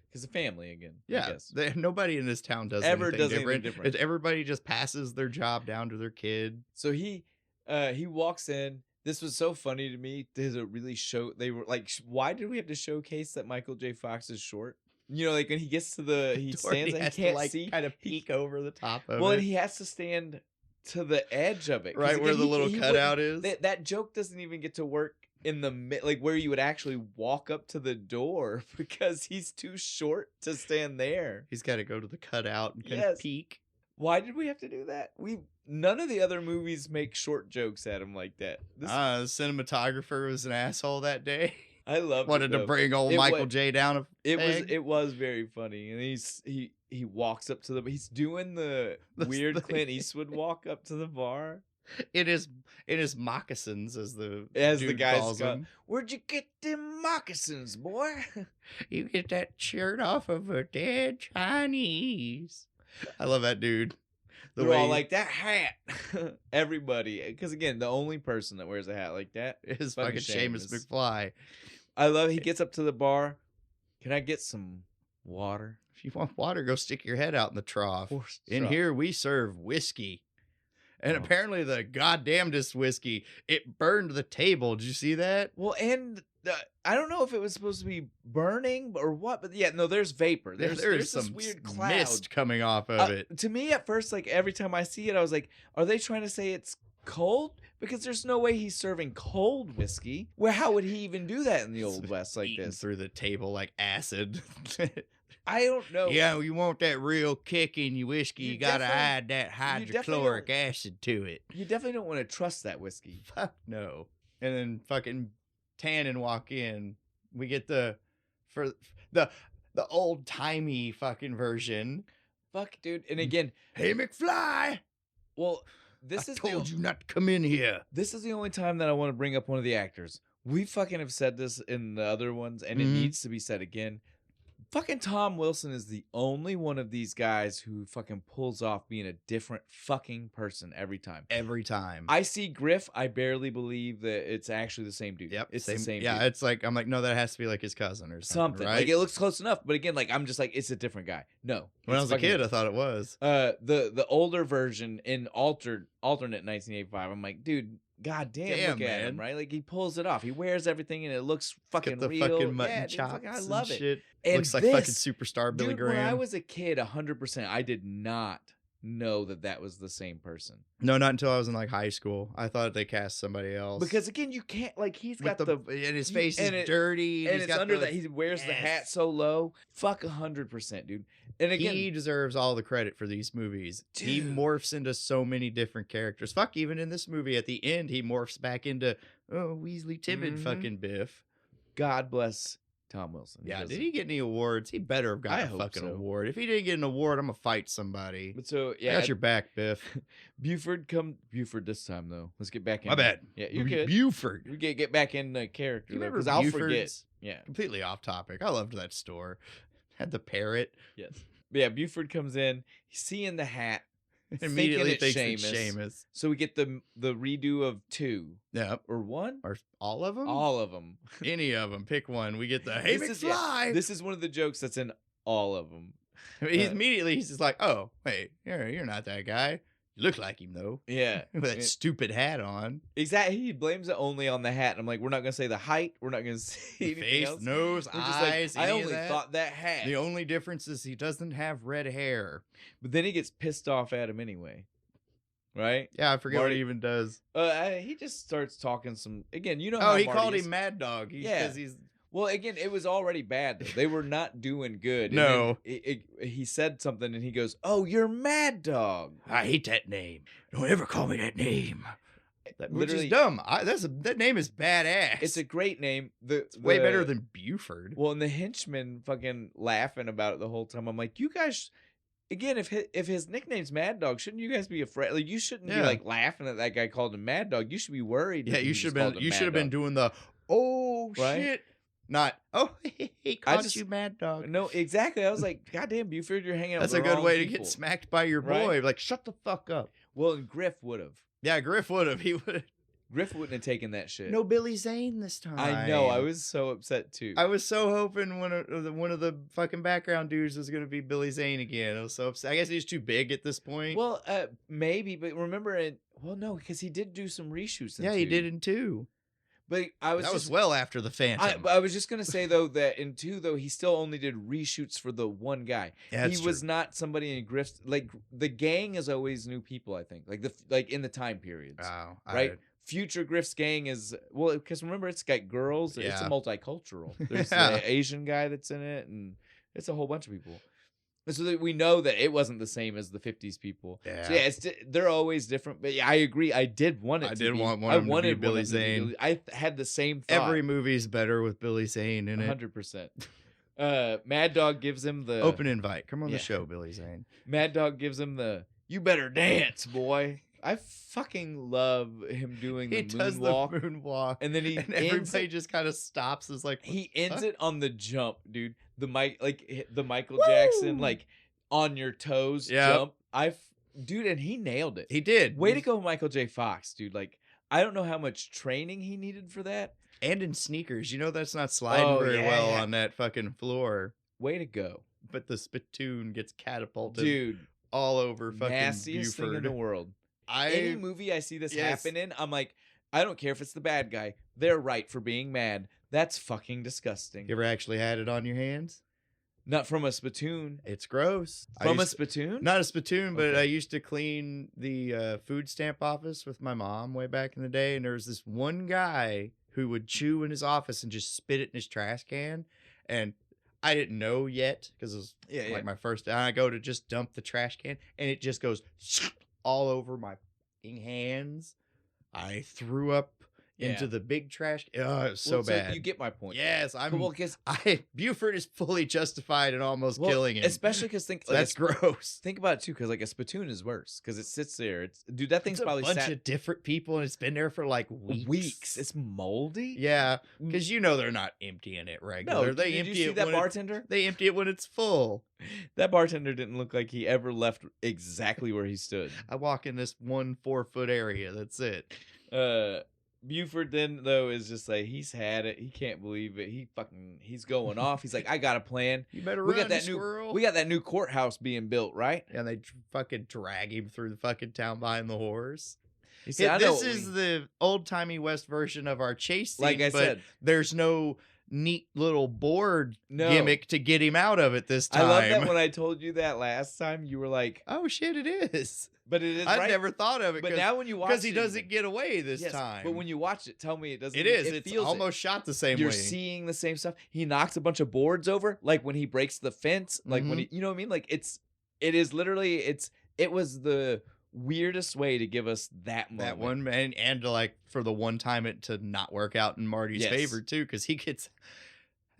Because the family, again. Yeah. I guess. Nobody in this town does anything different. Everybody just passes their job down to their kid. So he walks in. This was so funny to me. They were like, why did we have to showcase that Michael J. Fox is short? Like when he gets to he stands and he can't see. Kind of peek over the top of it. Well, and he has to stand to the edge of it, right? Again, where the little cutout is. That joke doesn't even get to work in the like where you would actually walk up to the door because he's too short to stand there. He's got to go to the cutout and kind of peek. Why did we have to do that? None of the other movies make short jokes at him like that. The cinematographer was an asshole that day. I wanted to bring old Michael J down. It was very funny, and he walks up to he's doing the weird Clint Eastwood walk up to the bar. It is moccasins as the guy calls them. Where'd you get them moccasins, boy? You get that shirt off of a dead Chinese. I love that dude. They're all like, that hat. Everybody, because again, the only person that wears a hat like that is fucking Seamus McFly. I love. He gets up to the bar. Can I get some water? If you want water, go stick your head out in the trough. In here, we serve whiskey. And apparently the goddamnedest whiskey, it burned the table. Did you see that? Well, and I don't know if it was supposed to be burning or what, but yeah, no, there's vapor. There's some weird cloud. Mist coming off of it. To me, at first, like every time I see it, I was like, are they trying to say it's cold? Because there's no way he's serving cold whiskey. Well, how would he even do that in the Old West like this? Through the table like acid. I don't know. Yeah, you want that real kick in your whiskey, you gotta add that hydrochloric acid to it. You definitely don't want to trust that whiskey. Fuck no. And then fucking Tannen walk in. We get the old timey fucking version. Fuck, dude. And again, hey McFly. Well, I told you not to come in here. This is the only time that I want to bring up one of the actors. We fucking have said this in the other ones, and it needs to be said again. Fucking Tom Wilson is the only one of these guys who fucking pulls off being a different fucking person every time. Every time. I see Griff, I barely believe that it's actually the same dude. Yep. It's the same dude. It's like, I'm like, no, that has to be like his cousin or something. Right? Like, it looks close enough, but again, like, I'm just like, it's a different guy. No. When I was a kid, I thought it was. The older version in alternate 1985, I'm like, dude, God damn, look at him, right? Like, he pulls it off. He wears everything, and it looks fucking real. The fucking mutton chops I love it. Shit. And looks like fucking superstar Billy Graham. When I was a kid, 100%, I did not know that was the same person. No, not until I was in like high school. I thought they cast somebody else. Because again, you can't like he's got and his face is dirty, and it's under that he wears the hat so low. Fuck 100%, dude. And again, he deserves all the credit for these movies. Dude. He morphs into so many different characters. Fuck, even in this movie at the end, he morphs back into Weasley timid fucking Biff. God bless Tom Wilson. Yeah, did he get any awards? He better have got a fucking award. If he didn't get an award, I'm gonna fight somebody. But so yeah, I got your back, Biff. Buford this time though. Let's get back in. My bad. Yeah, you're good. Buford. We get back in the character because I'll forget. Yeah, completely off topic. I loved that store. Had the parrot. Yes. But yeah, Buford comes in. He's seeing the hat. Immediately thinks it's Seamus. So we get the redo of 2. Yeah. Or 1? Or all of them? All of them. Any of them. Pick one. We get the Hey McFly. This is one of the jokes that's in all of them. He's just like, oh, wait, you're not that guy. You look like him, though. Yeah. With that stupid hat on. Exactly. He blames it only on the hat. And I'm like, we're not going to say the height. We're not going to say anything face, else. nose, eyes. Like, I only thought that hat. The only difference is he doesn't have red hair. But then he gets pissed off at him anyway. Right? Yeah, I forget what he even does. He just starts talking some... Again, you know how he called him Mad Dog. He's... Well, again, it was already bad, though. They were not doing good. No. He said something, and he goes, oh, you're Mad Dog. I hate that name. Don't ever call me that name. Which is dumb. That name is badass. It's a great name. It's way better than Buford. Well, and the henchmen fucking laughing about it the whole time. I'm like, you guys... Again, if his nickname's Mad Dog, shouldn't you guys be afraid? Like, you shouldn't be like laughing at that guy called him Mad Dog. You should be worried. Yeah, you should have been doing the shit. Not he called you Mad Dog. No, exactly. I was like, goddamn, Buford, you're hanging out. That's with a the good way people. To get smacked by your boy. Right? Like, shut the fuck up. Well, and Griff would have. Yeah, Griff would have. He would. Griff wouldn't have taken that shit. No Billy Zane this time. I know. I was so upset too. I was so hoping one of the fucking background dudes was going to be Billy Zane again. I was so upset. I guess he's too big at this point. Well, maybe, but remember no, because he did do some reshoots. He did in 2. But that was well after the Phantom. I was just gonna say though that in 2 though he still only did reshoots for the one guy. Yeah, he was not somebody in Griff's like the gang is always new people. I think like in the time periods. Oh, right. Future Griff's gang is because remember it's got girls. Yeah. It's a multicultural. There's the Asian guy that's in it, and it's a whole bunch of people. So that we know that it wasn't the same as the 50s people. Yeah. So yeah, they're always different. But yeah, I agree. I did want it. I wanted Billy Zane. I had the same thought. Every movie's better with Billy Zane in it. 100%. Mad Dog gives him the open invite. Come on the show, Billy Zane. Mad Dog gives him the you better dance, boy. I fucking love him doing the moonwalk. And then everybody just kind of stops. Is like he ends it on the jump, dude. The Michael Jackson, like on your toes jump. Dude, and he nailed it. He did. Way to go, Michael J. Fox, dude. Like, I don't know how much training he needed for that. And in sneakers, that's not sliding very well on that fucking floor. Way to go. But the spittoon gets catapulted, dude, all over fucking nastiest Buford. Thing in the world. Any movie I see this happen in, I'm like, I don't care if it's the bad guy. They're right for being mad. That's fucking disgusting. You ever actually had it on your hands? Not from a spittoon. It's gross. From a spittoon? Not a spittoon, but I used to clean the food stamp office with my mom way back in the day, and there was this one guy who would chew in his office and just spit it in his trash can, and I didn't know yet because it was my first day. I go to just dump the trash can, and it just goes all over my hands. I threw up into the big trash. Oh, it was so bad. You get my point. Yes, Buford is fully justified in almost killing him. Especially because that's gross. Think about it too, because like a spittoon is worse because it sits there. That thing's probably a bunch of different people, and it's been there for like weeks. It's moldy. Yeah, because they're not emptying it regular. No, did you see that bartender? They empty it when it's full. That bartender didn't look like he ever left exactly where he stood. I walk in this 1 4-foot area. That's it. Buford then though is just like he's had it. He can't believe it. He's going off. He's like, I got a plan. You better run, squirrel. We got that new courthouse being built, right? And they fucking drag him through the fucking town behind the horse. He said, this is the old timey West version of our chase scene. Like I said, there's no neat little board gimmick to get him out of it this time. I love that when I told you that last time, you were like, oh shit, it is. But it is I never thought of it. But now when you watch it, because he doesn't get away this time. But when you watch it, tell me it doesn't. It is. It's almost shot the same way. You're seeing the same stuff. He knocks a bunch of boards over, like when he breaks the fence, like when he, you know what I mean? Like it is literally, it was the weirdest way to give us that moment. That one, and to like for the one time it to not work out in Marty's favor too, because he gets.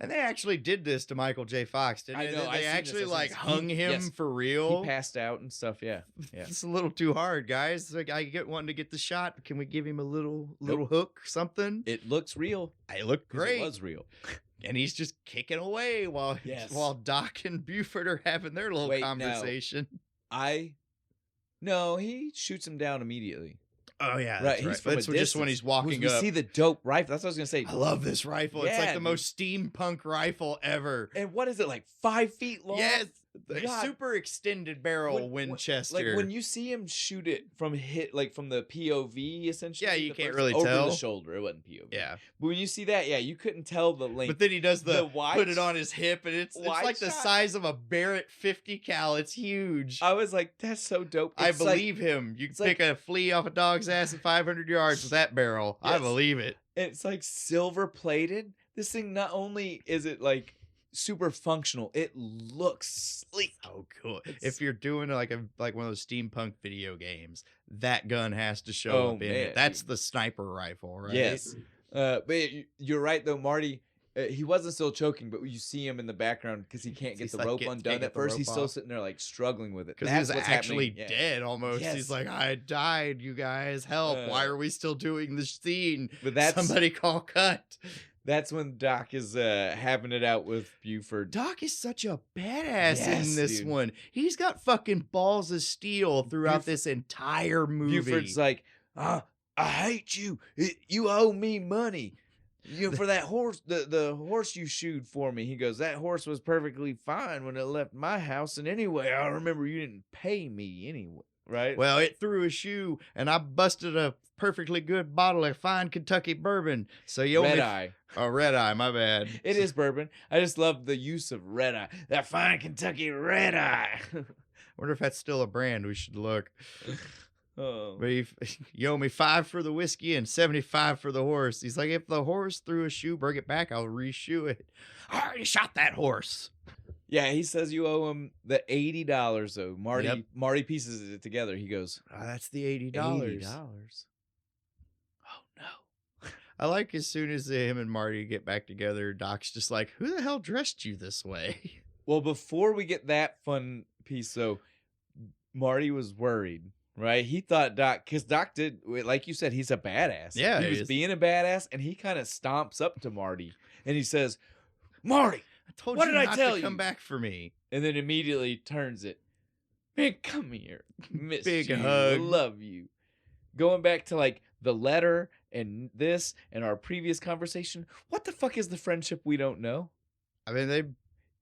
And they actually did this to Michael J. Fox, didn't they? I know. They actually like hung him for real. He passed out and stuff. Yeah. It's a little too hard, guys. Like I get wanting to get the shot. Can we give him a little hook, something? It looks real. It looked great. It was real. And he's just kicking away while Doc and Buford are having their little conversation. No, he shoots him down immediately. Oh yeah, right. That's just when he's walking up. You see the dope rifle. That's what I was gonna say. I love this rifle. Yeah, it's like the most steampunk rifle ever. And what is it, like 5 feet long? Yes, super extended barrel Winchester. Like when you see him shoot it from the POV essentially. Yeah, you can't really tell. Over the shoulder, it wasn't POV. Yeah, but when you see that, you couldn't tell the length. But then he does the put it on his hip, and it's like the size of a Barrett 50 cal. It's huge. I was like, that's so dope. I believe him. You can pick a flea off a dog's ass at 500 yards with that barrel. Yes. I believe it. It's like silver plated. This thing, not only is it like super functional, it looks sleek. Oh, cool. If you're doing like one of those steampunk video games, that gun has to show up in it. That's the sniper rifle, right? Yes. But you're right though, Marty. He wasn't still choking, but you see him in the background because he can't get the rope undone. At first, he's still sitting there like struggling with it. Because he's actually dead almost. Yes. He's like, I died, you guys. Help. Why are we still doing this scene? But somebody call cut. That's when Doc is having it out with Buford. Doc is such a badass in this one. He's got fucking balls of steel throughout this entire movie. Buford's like, I hate you. You owe me money. For that horse, the horse you shoed for me. He goes, that horse was perfectly fine when it left my house. And anyway, I remember you didn't pay me anyway, right? Well, it threw a shoe, and I busted a perfectly good bottle of fine Kentucky bourbon. So you owe me... Red Eye. Oh, Red Eye, my bad. It is bourbon. I just love the use of Red Eye. That fine Kentucky Red Eye. Wonder if that's still a brand. We should look. Oh. But you owe me 5 for the whiskey and 75 for the horse. He's like, if the horse threw a shoe, bring it back. I'll reshoe it. I already shot that horse. Yeah, he says you owe him the $80 though. Marty pieces it together. He goes, that's the $80. Oh no. I like as soon as him and Marty get back together, Doc's just like, who the hell dressed you this way? Well, before we get that fun piece though, Marty was worried. Right? He thought Doc, because Doc did, like you said, he's a badass. Yeah. He was being a badass, and he kind of stomps up to Marty, and he says, Marty, I told you not to come back for me. And then immediately turns it, man, come here. Miss Big you. hug. Love you. Going back to like the letter and this and our previous conversation, what the fuck is the friendship we don't know? I mean,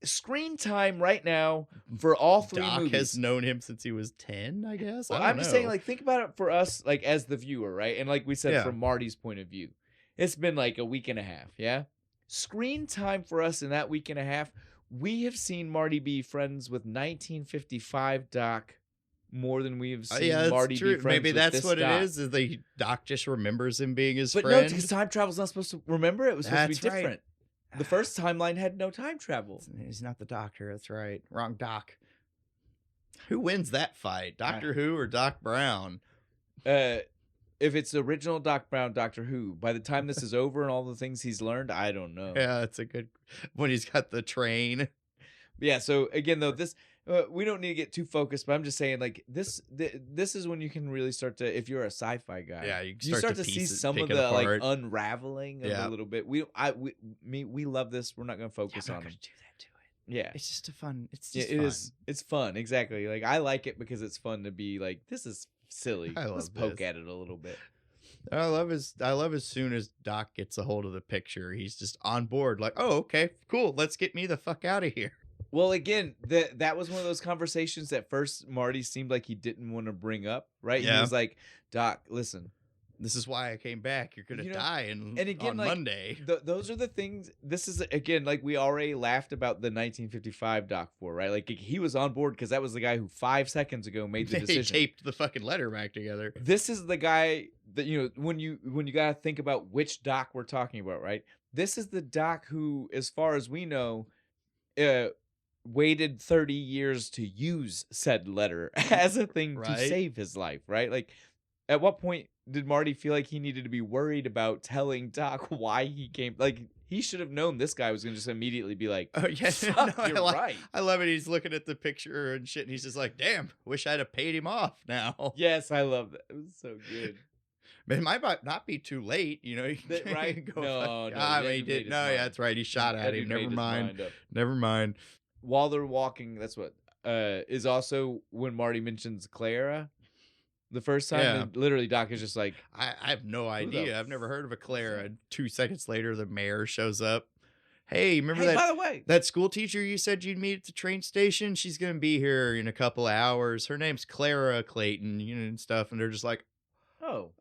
screen time right now for all 3 Doc movies. has known him since he was 10, I guess. Well, I'm just saying, like, think about it for us, like, as the viewer, right? And like we said, from Marty's point of view, it's been like a week and a half, yeah? Screen time for us in that week and a half, we have seen Marty be friends with 1955 Doc more than we have seen Marty be friends Maybe with that's this what Doc. it is the Doc just remembers him being his friend. But no, because time travel's not supposed to remember. It was supposed to be different. Right. The first timeline had no time travel. He's not the Doctor. That's right. Wrong Doc. Who wins that fight? Doctor Who or Doc Brown? If it's the original Doc Brown, Doctor Who, by the time this is over and all the things he's learned, I don't know. Yeah, that's a good... When he's got the train. Yeah, so again, though, this... we don't need to get too focused, but I'm just saying, like, this is when you can really start to, if you're a sci-fi guy, you start to see some of the like unraveling of a little bit. We love this. We're not going to focus on it. Do that to it. Yeah, it's just fun. It's just fun. It's fun, exactly. Like I like it because it's fun to be like, this is silly. Let's poke at it a little bit. I love as soon as Doc gets a hold of the picture, he's just on board. Like, oh, okay, cool. Let's get me the fuck out of here. Well, again, that was one of those conversations that first Marty seemed like he didn't want to bring up, right? Yeah. He was like, Doc, listen, This is why I came back. You're gonna die on like, Monday. Those are the things. This is again, like we already laughed about the 1955 Doc for, right? Like he was on board because that was the guy who 5 seconds ago made the decision. He taped the fucking letter back together. This is the guy that when you gotta think about which Doc we're talking about, right? This is the Doc who, as far as we know, waited 30 years to use said letter as a thing to save his life, right? Like, at what point did Marty feel like he needed to be worried about telling Doc why he came? Like, he should have known this guy was going to just immediately be like, "Oh yeah, you're right." I love it. He's looking at the picture and shit, and he's just like, "Damn, wish I'd have paid him off now." Yes, I love that. It was so good. But it might not be too late, right? Go no, he did. No, yeah, that's right. He shot at him. Never mind. Never mind. While they're walking, that's what is also when Marty mentions Clara. The first time, literally, Doc is just like, I have no idea. I've never heard of a Clara. 2 seconds later, the mayor shows up. Hey, remember that? By the way, that school teacher you said you'd meet at the train station? She's gonna be here in a couple of hours. Her name's Clara Clayton, and stuff. And they're just like, oh,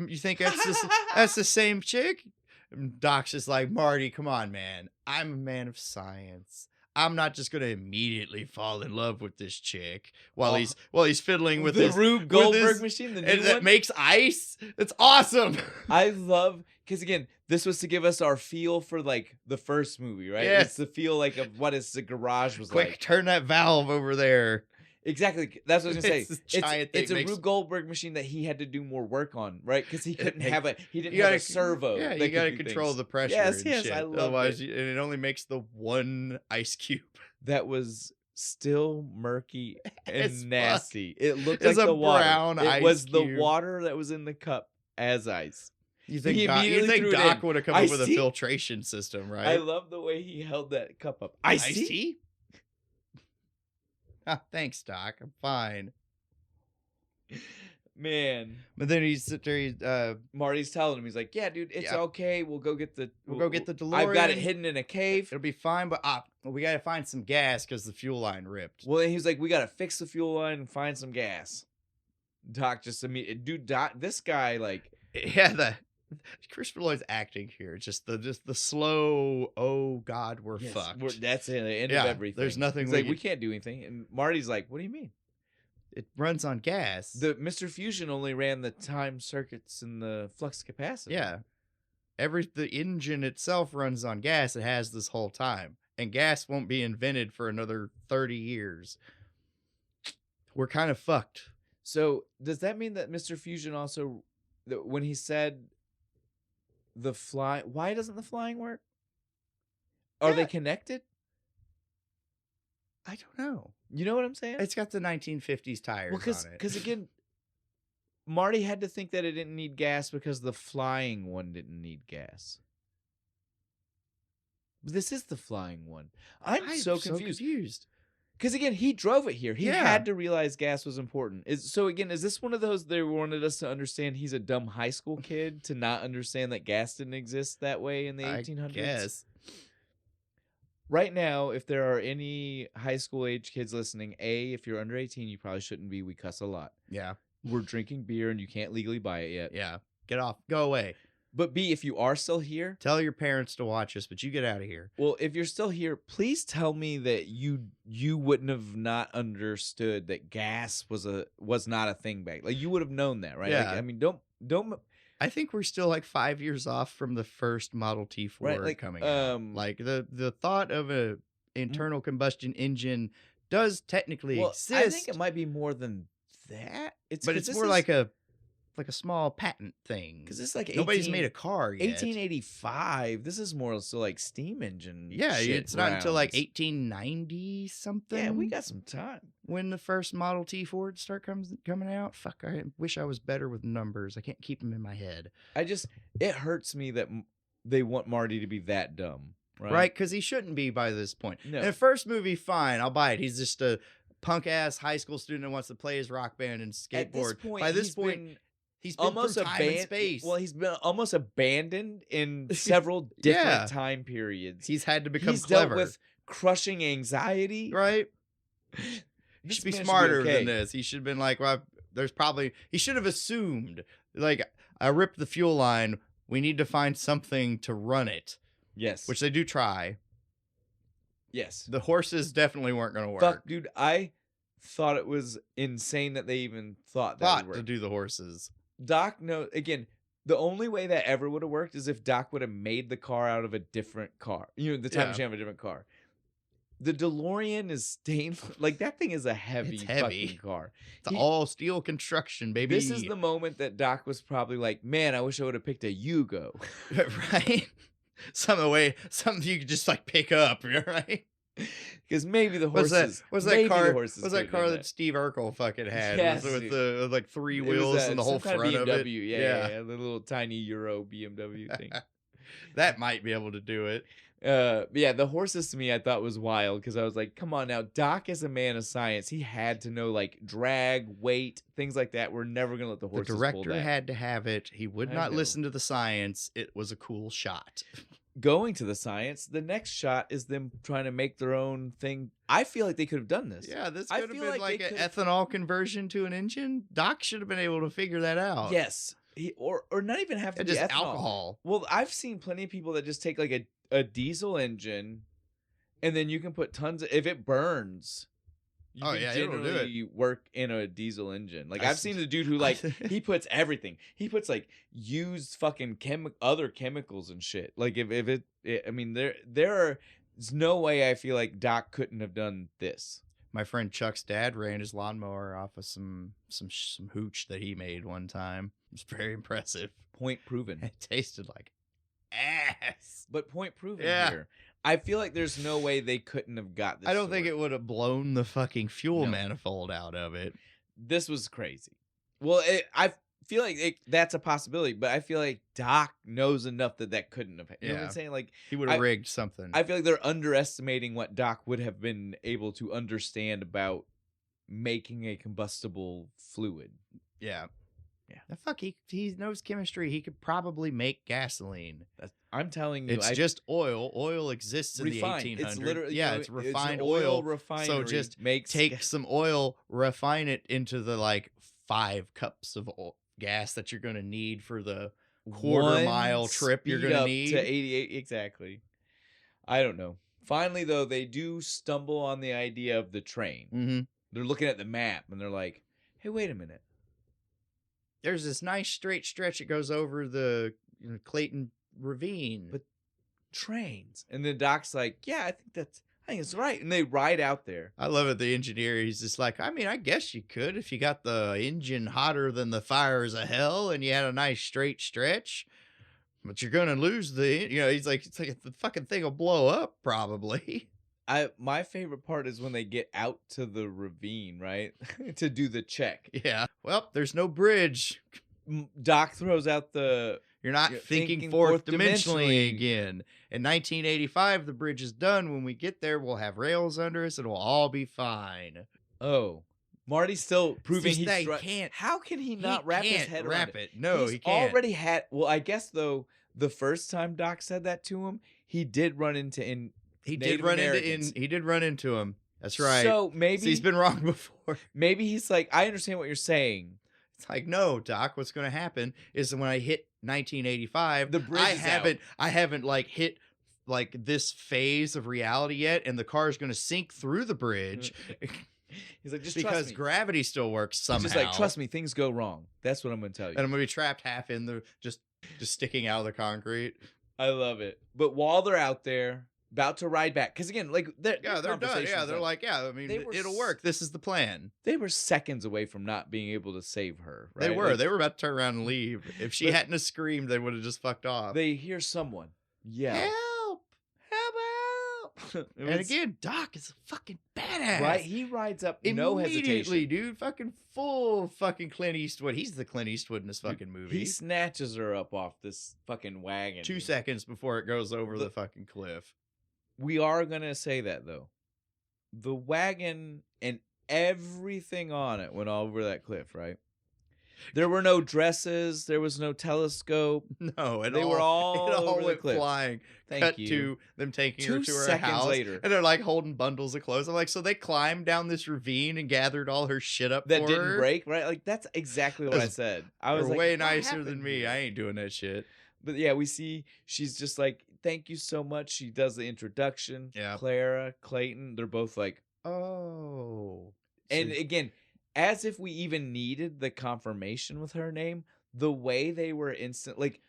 you think that's the same chick? And Doc's just like, Marty, come on, man. I'm a man of science. I'm not just gonna immediately fall in love with this chick while he's fiddling with the Rube Goldberg machine, the new one that makes ice. It's awesome. I love because again, this was to give us our feel for like the first movie, right? Yes. It's the feel like of what is the garage was like. Quick, turn that valve over there. Exactly. That's what I was gonna say. It's a Rube Goldberg machine that he had to do more work on, right? Because he couldn't have a servo. Yeah, you got to control the pressure. Yes, shit. I love Otherwise, it only makes the one ice cube. That was still murky and nasty. It looked like the water. Brown ice it was cube. the water that was in the cup as ice. You think Doc would have come up with a filtration system, right? I love the way he held that cup up. Iced tea? Oh, thanks, Doc. I'm fine. Man. But then Marty's telling him, he's like, yeah, dude, it's okay. We'll go get the DeLorean. I've got it hidden in a cave. It'll be fine, but we got to find some gas because the fuel line ripped. Well, he was like, we got to fix the fuel line and find some gas. Doc just immediately, Doc, this guy, like. Yeah, Christopher Lloyd's acting here, just the slow, oh God, we're fucked. That's it. The end of everything. There's nothing. He's we can't do anything. And Marty's like, what do you mean? It runs on gas. The Mr. Fusion only ran the time circuits and the flux capacitor. Yeah, the engine itself runs on gas. It has this whole time, and gas won't be invented for another 30 years. We're kind of fucked. So does that mean that Mr. Fusion also, when he said why doesn't the flying work? Are they connected? I don't know. You know what I'm saying? It's got the 1950s tires on it. Because again, Marty had to think that it didn't need gas because the flying one didn't need gas. But this is the flying one. I'm so confused. Because again, he drove it here. He had to realize gas was important. Is this one of those they wanted us to understand he's a dumb high school kid to not understand that gas didn't exist that way in the 1800s? I guess. Right now, if there are any high school age kids listening, if you're under 18, you probably shouldn't be. We cuss a lot. Yeah. We're drinking beer and you can't legally buy it yet. Yeah. Get off. Go away. But B, if you are still here, tell your parents to watch us, but you get out of here. Well, if you're still here, please tell me that you wouldn't have not understood that gas was not a thing back. Like you would have known that, right? Yeah. Like, I mean, don't. I think we're still like 5 years off from the first Model T Ford coming out. Like the thought of a internal combustion engine does technically exist. I think it might be more than that. It's more like a small patent thing. Because it's like nobody's made a car yet. 1885. This is more so like steam engine. Yeah, it's not until like 1890 something. Yeah, we got some time. When the first Model T Ford coming out. Fuck, I wish I was better with numbers. I can't keep them in my head. It hurts me that they want Marty to be that dumb. Right? Because he shouldn't be by this point. No. In the first movie, fine, I'll buy it. He's just a punk ass high school student who wants to play his rock band and skateboard. By this point, he's been almost abandoned in space. Well, he's been almost abandoned in several different time periods. He's had to become clever. Dealt with crushing anxiety. Right? He should be smarter than this. He should have been like, well, he should have assumed Like, I ripped the fuel line. We need to find something to run it. Yes. Which they do try. Yes. The horses definitely weren't going to work. Fuck, dude. I thought it was insane that they even thought that would work. To do the horses. Doc knows, again, the only way that ever would have worked is if Doc would have made the car out of a different car. You know, the time machine of a different car. The DeLorean is stainless. Like, that thing is a heavy fucking car. It's all steel construction, baby. This is the moment that Doc was probably like, man, I wish I would have picked a Yugo. Right? Something you could just, like, pick up, right? Because maybe the horses... Was that car that Steve Urkel fucking had? Yes, with the, like, 3 wheels and the whole front of it? Yeah, the little tiny Euro BMW thing. That might be able to do it. Yeah, the horses to me I thought was wild because I was like, come on now, Doc is a man of science. He had to know like drag, weight, things like that. We're never gonna let the horses. The director had to have it. He would not listen to the science. It was a cool shot. Going to the science, the next shot is them trying to make their own thing. I feel like they could have done this. Yeah, this could have been like an ethanol conversion to an engine. Doc should have been able to figure that out. Yes. Or not even have to be just ethanol. Alcohol. Well, I've seen plenty of people that just take like a diesel engine, and then you can put tons of, if it burns. It'll do it. Work in a diesel engine. Like I've seen the dude who like he puts everything. He puts like used fucking other chemicals and shit. Like if it I mean there's no way I feel like Doc couldn't have done this. My friend Chuck's dad ran his lawnmower off of some hooch that he made one time. It was very impressive. Point proven. It tasted like ass. But point proven here. I feel like there's no way they couldn't have got this. I don't think it would have blown the fucking fuel manifold out of it. This was crazy. Well, I feel like that's a possibility, but I feel like Doc knows enough that couldn't have. You know what I'm saying? Like he would have rigged something. I feel like they're underestimating what Doc would have been able to understand about making a combustible fluid. Yeah. The fuck, he knows chemistry. He could probably make gasoline. I'm telling you, it's just oil. Oil exists in refined. The 1800s. It's literally it's refined it's oil. Refinery so just take some oil, refine it into the like 5 cups of gas that you're gonna need for the quarter-mile trip you're gonna need to 88 exactly. I don't know. Finally, though, they do stumble on the idea of the train. Mm-hmm. They're looking at the map and they're like, "Hey, wait a minute." There's this nice straight stretch that goes over the Clayton Ravine. But trains. And then Doc's like, yeah, I think it's right. And they ride out there. I love it. The engineer, he's just like, I mean, I guess you could if you got the engine hotter than the fires of hell and you had a nice straight stretch. But you're going to lose he's like, it's like the fucking thing will blow up probably. My favorite part is when they get out to the ravine, right? to do the check. Yeah. Well, there's no bridge. Doc throws out You're not thinking fourth dimensionally again. In 1985, the bridge is done. When we get there, we'll have rails under us. It'll all be fine. Oh. Marty's still proving he can't. How can he not wrap his head around it? No, he can't. Already had. Well, I guess though the first time Doc said that to him, he did run into He did run into him. That's right. So maybe he's been wrong before. Maybe he's like, I understand what you're saying. It's like, no, Doc. What's going to happen is when I hit 1985, the bridge I haven't like hit like this phase of reality yet, and the car is going to sink through the bridge. He's like, just because trust me. Gravity still works somehow. He's just like, trust me, things go wrong. That's what I'm going to tell you. And I'm going to be trapped half in the just sticking out of the concrete. I love it. But while they're out there, about to ride back, because again, like they're done. Yeah, they're like, I mean, it'll work. This is the plan. They were seconds away from not being able to save her. Right? They were about to turn around and leave. If she hadn't have screamed, they would have just fucked off. They hear someone yell, help. And again, Doc is a fucking badass. Right? He rides up no hesitation. Immediately, dude. Fucking full fucking Clint Eastwood. He's the Clint Eastwood in this fucking movie. He snatches her up off this fucking wagon. 2 seconds before it goes over the fucking cliff. We are going to say that, though. The wagon and everything on it went over that cliff, right? There were no dresses. There was no telescope. No, they were all it all went flying. Cut to them taking her to her house later. And they're like holding bundles of clothes. I'm like, so they climbed down this ravine and gathered all her shit up that for didn't her? break, right? Like that's exactly what I said. I was like, way nicer than me. I ain't doing that shit. But yeah, we see she's just like, thank you so much. She does the introduction. Yeah. Clara, Clayton, they're both like, oh. And again, as if we even needed the confirmation with her name, the way they were instant, like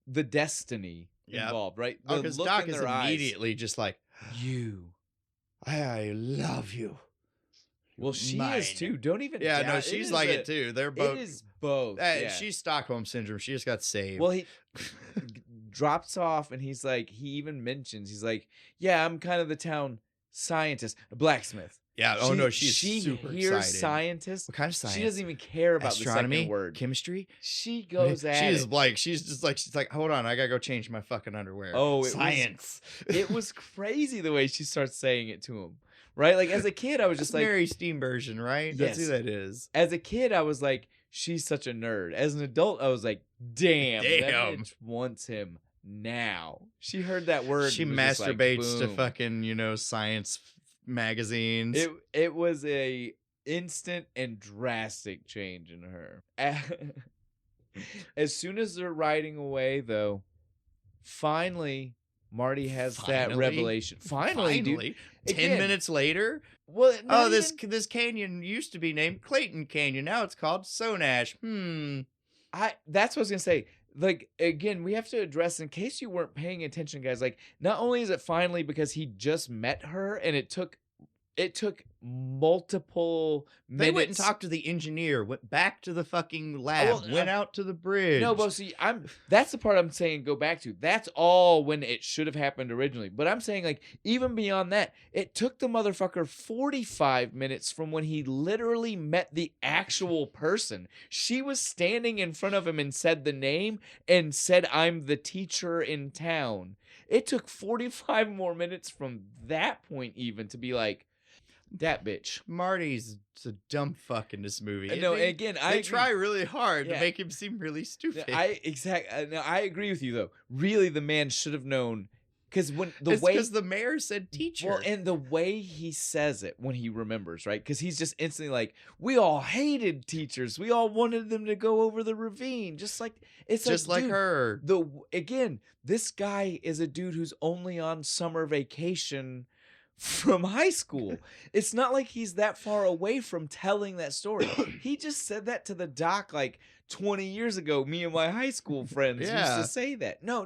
the destiny involved, right? The because Doc is immediately just like, you. I love you. Well, she is too. Don't even. Yeah, no, she's like it too. They're both. It is both. She's Stockholm syndrome. She just got saved. Well, he drops off, and he's like, he even mentions, he's like, yeah, I'm kind of the town scientist, a blacksmith. Yeah. She super hears excited. Scientist. What kind of science? She doesn't even care about astronomy, the second word. Chemistry. She goes at it. She's like, hold on, I gotta go change my fucking underwear. Oh, science. It was crazy the way she starts saying it to him. Right? Like as a kid, I was just like Mary Steenburgen, right? Yes. That's who that is. As a kid, I was like, she's such a nerd. As an adult, I was like, damn. That bitch wants him now. She heard that word. She masturbates to fucking, science magazines. It was a instant and drastic change in her. As soon as they're riding away, though, finally Marty has that revelation. Finally, dude. 10 minutes later. Well, this canyon used to be named Clayton Canyon. Now it's called Sonash. That's what I was gonna say. Like, again, we have to address, in case you weren't paying attention, guys, like, not only is it finally because he just met her and it took multiple minutes. They went and talked to the engineer, went back to the fucking lab, went out to the bridge. No, but see, that's the part I'm saying go back to. That's all when it should have happened originally. But I'm saying, like, even beyond that, it took the motherfucker 45 minutes from when he literally met the actual person. She was standing in front of him and said the name and said, I'm the teacher in town. It took 45 more minutes from that point even to be like, that bitch. Marty's a dumb fuck in this movie. No, again, they try really hard to make him seem really stupid. I agree with you though. Really, the man should have known, because because the mayor said teacher. Well, and the way he says it when he remembers, right? Because he's just instantly like, we all hated teachers. We all wanted them to go over the ravine, just like her. Again, this guy is a dude who's only on summer vacation from high school. It's not like he's that far away from telling that story. He just said that to the doc like 20 years ago. Me and my high school friends used to say that. No.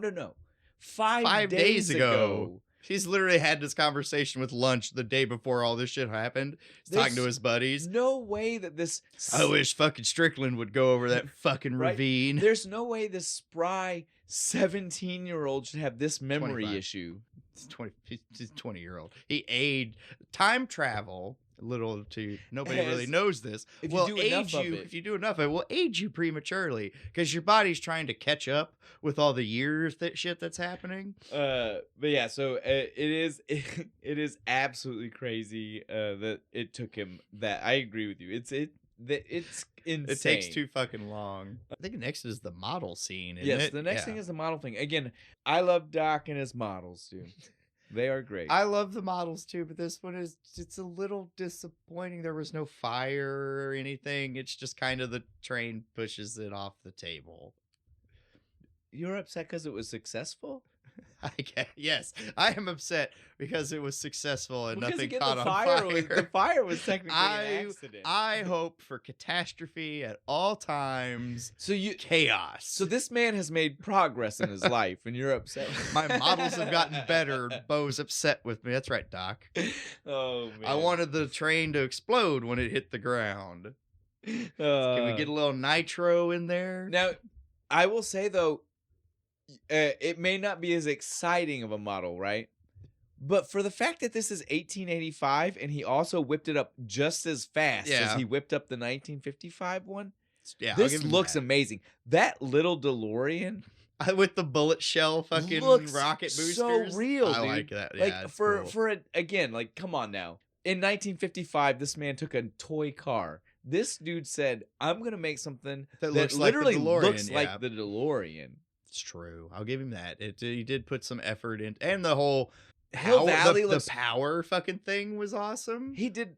5 days ago. He's literally had this conversation with lunch the day before all this shit happened. He's talking to his buddies. No way that this... I wish fucking Strickland would go over that fucking ravine. There's no way this spry 17-year-old should have this memory 25. Issue. He's 20-year-old. He aged. Time travel, nobody really knows this. If you do enough of it, will age you prematurely because your body's trying to catch up with all the years shit that's happening. But yeah, so it is absolutely crazy that it took him that. I agree with you. It's insane. It takes too fucking long. I think next is the model scene. The next thing is the model thing. Again, I love Doc and his models, dude. They are great. I love the models too, but this one it's a little disappointing. There was no fire or anything. It's just kind of the train pushes it off the table. You're upset because it was successful? Yes, I am upset because it was successful and nothing caught on fire. The fire was technically an accident. I hope for catastrophe at all times. Chaos. So this man has made progress in his life, and you're upset. My models have gotten better. Bo's upset with me. That's right, Doc. Oh man! I wanted the train to explode when it hit the ground. Can we get a little nitro in there? Now, I will say though, it may not be as exciting of a model, right? But for the fact that this is 1885 and he also whipped it up just as fast as he whipped up the 1955 one, this looks amazing. That little DeLorean with the bullet shell fucking rocket boosters, so real. I dude. like that. Like yeah, for it again, like come on now. In 1955, this man took a toy car, This dude said, "I'm gonna make something that looks literally looks like the DeLorean." It's true. I'll give him that. He did put some effort in, and the whole Hill Valley the power fucking thing was awesome. He did.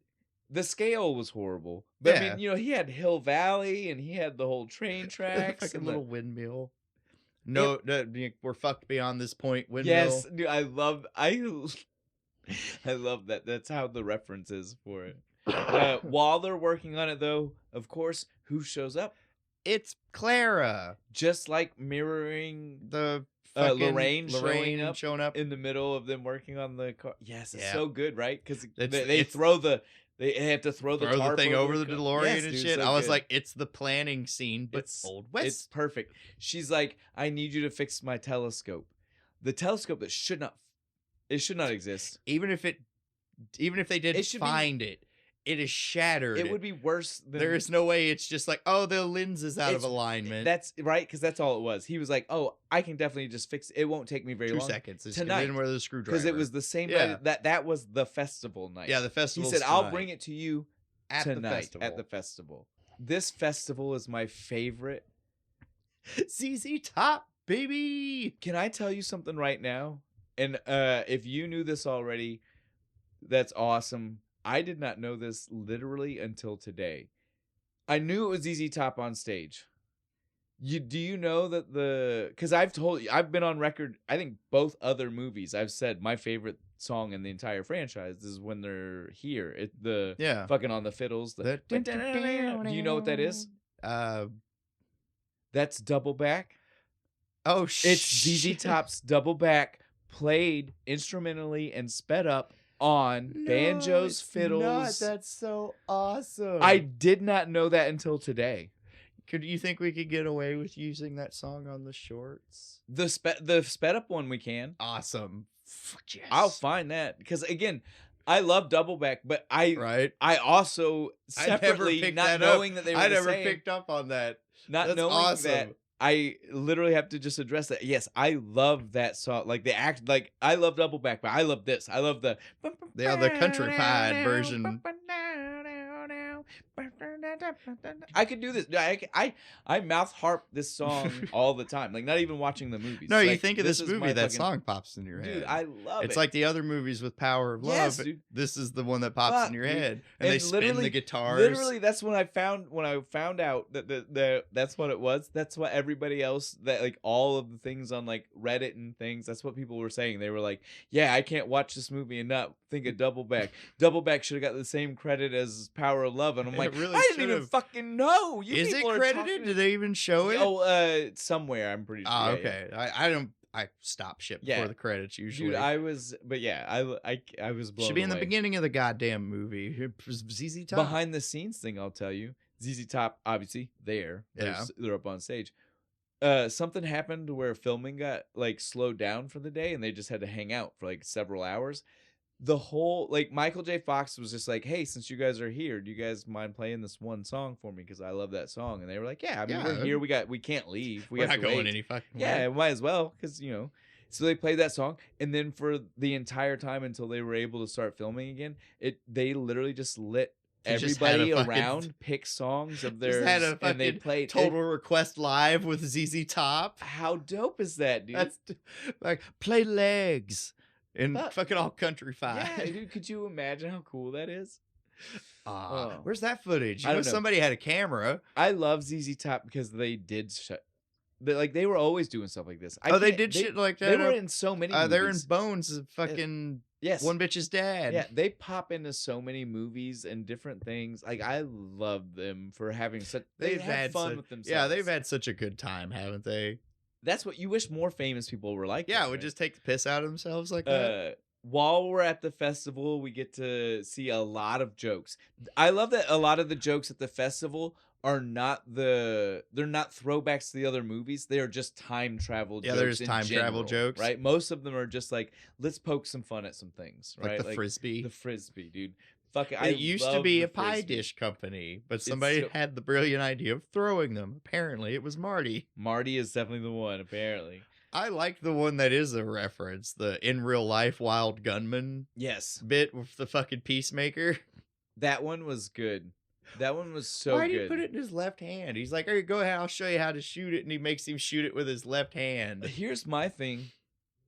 The scale was horrible, but I mean, he had Hill Valley, and he had the whole train tracks fucking and little windmill. No, we're fucked beyond this point. Windmill. Yes, dude, I love that. That's how the reference is for it. While they're working on it, though, of course, who shows up? It's Clara. Just like mirroring the Lorraine showing up in the middle of them working on the car. Yes, it's so good, right? Because they have to throw the thing over the DeLorean and shit. So I was like, it's the planning scene, but it's Old West. It's perfect. She's like, I need you to fix my telescope. The telescope that should not exist. Even if they did find it. It is shattered. It would be worse than... There is no way it's just like, oh, the lens is out of alignment. That's right, because that's all it was. He was like, oh, I can definitely just fix it. It won't take me very long. 2 seconds. Tonight. Where the screwdriver. Because it was the same night. That was the festival night. Yeah, the festival. He said, I'll bring it to you tonight at the festival. This festival is my favorite. ZZ Top, baby! Can I tell you something right now? And if you knew this already, that's awesome. I did not know this literally until today. I knew it was ZZ Top on stage. Do you know that because I've told you, I've been on record, I think both other movies, I've said my favorite song in the entire franchise is when they're here. Fucking on the fiddles. Do you know what that is? That's Double Back. Oh, shit. It's ZZ Top's Double Back played instrumentally and sped up on banjos, fiddles. That's so awesome. I did not know that until today. Could you think we could get away with using that song on the shorts? The sped up one we can. Awesome. Fuck yes. I'll find that because again, I love Double Back, but I also separately not knowing that they were the same. I never picked up on that. Not knowing that. I literally have to just address that. Yes, I love that song. Like I love Double Back, but I love this. I love the countrified version. I could do this. I mouth harp this song all the time. Like not even watching the movies. No, you think of this movie, that song pops in your head. Dude, I love it. It's like the other movies with Power of Love. Yes, dude. This is the one that pops in your head, and they spin the guitars. Literally, that's when I found out that that's what it was. That's what everybody else all of the things on like Reddit and things. That's what people were saying. They were like, "Yeah, I can't watch this movie and not think of Double Back. Double Back should have got the same credit as Power of Love." And I'm like, really I didn't even fucking know. Is it credited? Did they even show it? Oh, somewhere I'm pretty sure. Okay. Yeah. I stop shit before the credits usually. Dude, I was blown Should be in away. The beginning of the goddamn movie. It was ZZ Top. Behind the scenes thing, I'll tell you. ZZ Top, obviously, they're up on stage. Something happened where filming got slowed down for the day, and they just had to hang out for several hours. The whole Michael J. Fox was just like, hey, since you guys are here, do you guys mind playing this one song for me? Because I love that song. And they were like, yeah, I mean, we're here. We can't leave. We're not going any fucking way. Yeah, might as well. Because, so they played that song. And then for the entire time until they were able to start filming again, they literally just let everybody around pick songs of theirs. And they played Total Request Live with ZZ Top. How dope is that, dude? That's play legs. And fucking all countrified. Yeah, dude, could you imagine how cool that is? Where's that footage? I know somebody had a camera. I love ZZ Top because they did they were always doing stuff like this. They did shit like that. They were in so many movies. They're in Bones, fucking One Bitch's Dad. Yeah, they pop into so many movies and different things. I love them for having such... They've had fun with themselves. Yeah, they've had such a good time, haven't they? That's what you wish more famous people were like. Yeah, would just take the piss out of themselves like that. While we're at the festival, we get to see a lot of jokes. I love that a lot of the jokes at the festival are not they're not throwbacks to the other movies. They are just time travel jokes. Yeah, there's time travel jokes. Right? Most of them are just let's poke some fun at some things. Right? Like the Frisbee. The Frisbee, dude. Fuck it. It used to be a pie dish company, but somebody had the brilliant idea of throwing them. Apparently, it was Marty. Marty is definitely the one, apparently. I like the one that is a reference, the in real life Wild Gunman bit with the fucking Peacemaker. That one was good. That one was so Why good. did he put it in his left hand? He's like, "Hey, go ahead. I'll show you how to shoot it," and he makes him shoot it with his left hand. Here's my thing.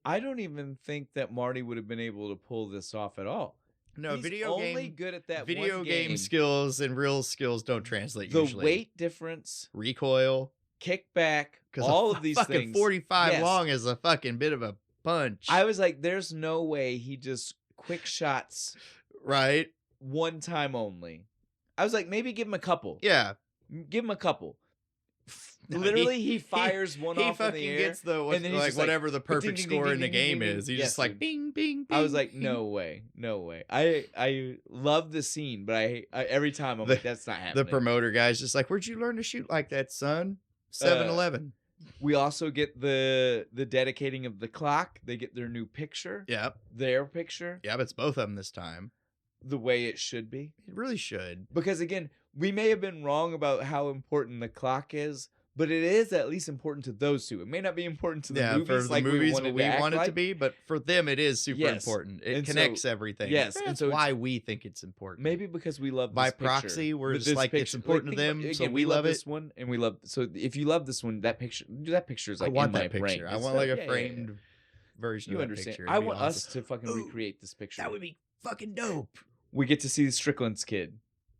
I don't even think that Marty would have been able to pull this off at all. No, He's only good at that video one game skills and real skills don't translate the usually. Weight difference, recoil, kickback, all of these fucking things. 45 long is a fucking bit of a punch. I was like, there's no way he just quick shots right one time only. I was like, maybe give him a couple. Yeah. Give him a couple. Literally, he fires one off in the air. He gets the whatever the perfect score in the game is. He's just like bing, bing, bing. I was like, no way. I love the scene, but I every time I'm like, that's not happening. The promoter guy's just like, where'd you learn to shoot like that, son? 7-Eleven. We also get the dedicating of the clock. They get their new picture. Yep. Their picture. Yeah, but it's both of them this time. The way it should be. It really should. Because again, we may have been wrong about how important the clock is, but it is at least important to those two. It may not be important to the movies like we want it to be, but for them it is super important. It connects everything. Yes, that's and so why we think it's important. Maybe because we love this by proxy, we're just like it's important to them, so we love this one, and we love. So if you love this one, that picture is like I want in that my brain. picture. I want like a framed version. You of understand? Picture. I want us to fucking recreate this picture. That would be fucking dope. We get to see Strickland's kid.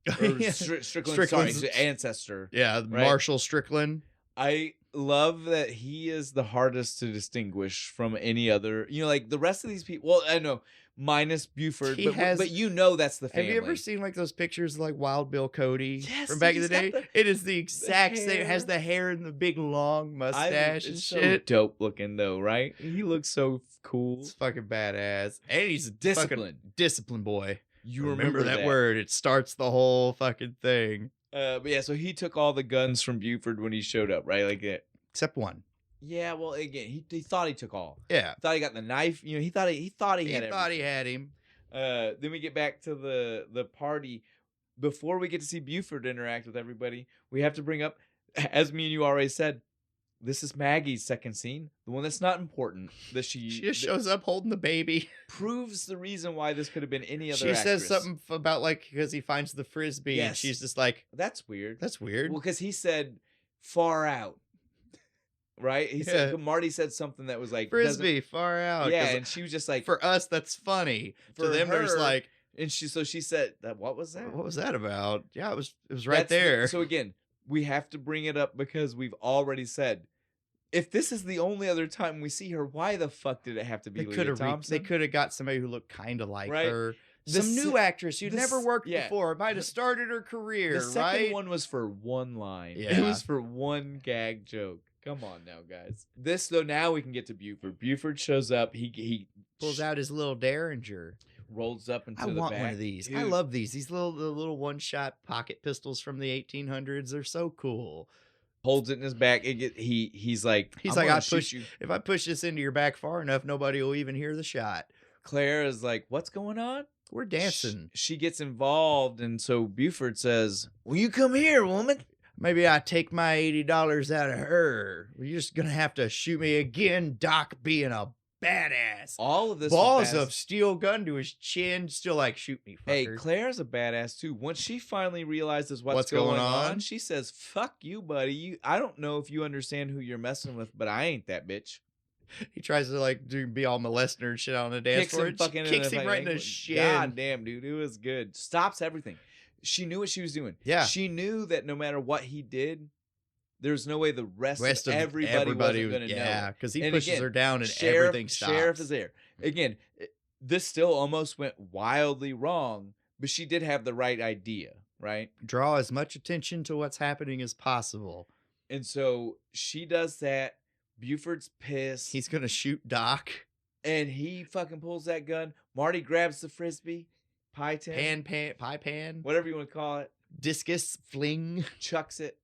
Strickland's ancestor. Yeah, right? Marshall Strickland. I love that he is the hardest to distinguish from any other. You know, like the rest of these people. Well, I know minus Buford, but you know that's the family. Have you ever seen like those pictures of like Wild Bill Cody from back in the day? It is the exact same. It has the hair and the big long mustache and shit. So dope looking though, right? He looks so cool. It's fucking badass, and he's a disciplined boy. You remember that word? It starts the whole fucking thing. But yeah, so he took all the guns from Buford when he showed up, right? Like it, except one. Yeah, well, again, he thought he took all. Yeah, thought he got the knife. You know, he thought he had him. Then we get back to the party. Before we get to see Buford interact with everybody, we have to bring up, as me and you already said, this is Maggie's second scene, the one that's not important. That she just shows up holding the baby. Proves the reason why this could have been any other. She says something about like because he finds the frisbee, and she's just like, "That's weird." That's weird. Well, because he said far out, right? He said Marty said something that was like frisbee far out. Yeah, and she was just like, for us, that's funny. To them, there's like, and she said that. What was that? What was that about? Yeah, it was right there. So again, we have to bring it up because we've already said, if this is the only other time we see her, why the fuck did it have to be Leah Thompson? They could have got somebody who looked kind of like her. Some new actress who'd never worked before. Might have started her career, The second one was for one line. Yeah. It was for one gag joke. Come on now, guys. This, though, now we can get to Buford. Buford shows up. He pulls out his little Derringer. Rolls up into the back. I want one of these. Dude. I love these. These little one-shot pocket pistols from the 1800s. They're so cool. Holds it in his back. He's like, if I push this into your back far enough, nobody will even hear the shot. Claire is like, what's going on? We're dancing. She gets involved, and so Buford says, "Will you come here, woman? Maybe I take my $80 out of her. You're just gonna have to shoot me again, Doc, being a badass." All of this balls of steel gun to his chin, still like, shoot me, fucker. Hey, Claire's a badass too. Once she finally realizes what's going on, she says, "Fuck you, buddy. I don't know if you understand who you're messing with, but I ain't that bitch." He tries to like be all molesting and shit on the dance floor. Kicks him right in the shin. God damn, dude, it was good. Stops everything. She knew what she was doing. Yeah, she knew that no matter what he did, there's no way the rest of everybody wasn't going to know. Yeah, because he pushes her down and everything stops. Sheriff is there. Again, this still almost went wildly wrong, but she did have the right idea, right? Draw as much attention to what's happening as possible. And so she does that. Buford's pissed. He's going to shoot Doc. And he fucking pulls that gun. Marty grabs the frisbee. Pie pan. Whatever you want to call it. Discus fling. Chucks it.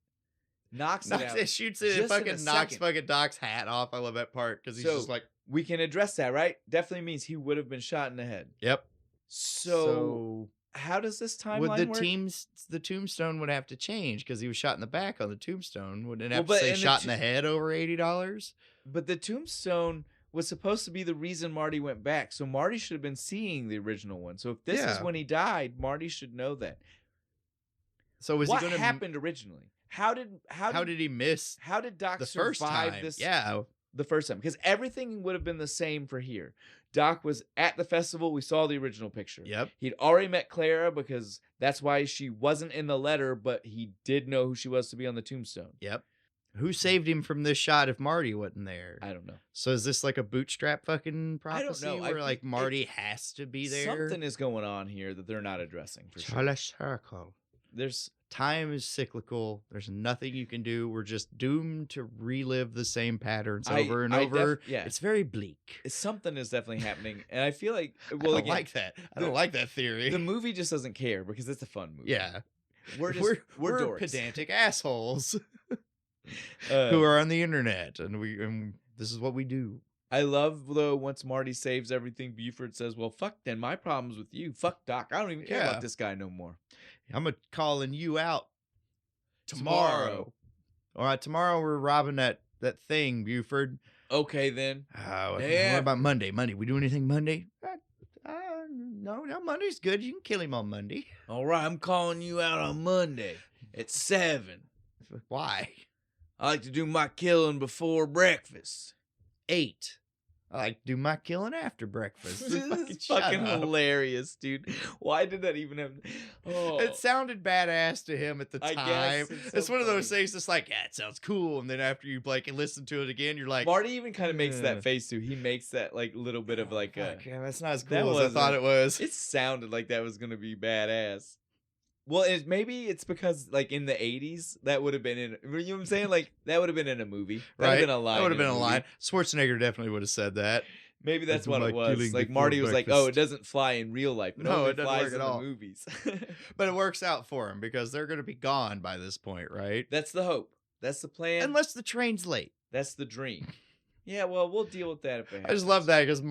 Knocks it out. Shoots it and fucking knocks fucking Doc's hat off. I love that part because he's just like. We can address that, right? Definitely means he would have been shot in the head. Yep. So how does this timeline work? The tombstone would have to change because he was shot in the back on the tombstone. Wouldn't it have to say shot in the head over $80? But the tombstone was supposed to be the reason Marty went back. So Marty should have been seeing the original one. So if this is when he died, Marty should know that. So was what he going to happened originally? How did he miss? How did Doc the survive first time? this? Yeah, the first time, because everything would have been the same for here. Doc was at the festival. We saw the original picture. Yep. He'd already met Clara because that's why she wasn't in the letter, but he did know who she was to be on the tombstone. Yep. Who saved him from this shot if Marty wasn't there? I don't know. So is this like a bootstrap fucking prophecy? I don't know. Where like Marty has to be there? Something is going on here that they're not addressing for sure. There's time is cyclical. There's nothing you can do. We're just doomed to relive the same patterns over and over. It's very bleak. Something is definitely happening, and I feel like I don't like that. I don't like that theory. The movie just doesn't care because it's a fun movie. Yeah, we're dorks. Pedantic assholes who are on the internet, and this is what we do. I love, though, once Marty saves everything, Buford says, well, fuck then, my problem's with you. Fuck Doc. I don't even care about this guy no more. I'm calling you out tomorrow. All right, tomorrow we're robbing that thing, Buford. Okay, then. What about Monday? We do anything Monday? No, Monday's good. You can kill him on Monday. All right, I'm calling you out on Monday at 7. Why? I like to do my killing before breakfast. 8. I like to do my killing after breakfast. It's fucking hilarious, dude. Why did that even happen? Oh. It sounded badass to him at the time. I guess it's one of those things that's like, yeah, it sounds cool. And then after you like listen to it again, you're like, Marty even kind of makes that face too. He makes that like little bit of like that's not as cool as I thought it was. It sounded like that was gonna be badass. Well, maybe it's because, like, in the 80s, that would have been in... You know what I'm saying? Like, that would have been in a movie. That would have been a line. That would have been a line. Schwarzenegger definitely would have said that. Maybe that's what it was. Like, Marty was like, oh, it doesn't fly in real life. No, it doesn't work at all. In the movies. But it works out for him because they're going to be gone by this point, right? That's the hope. That's the plan. Unless the train's late. That's the dream. Yeah, well, we'll deal with that if it happens. I just love that because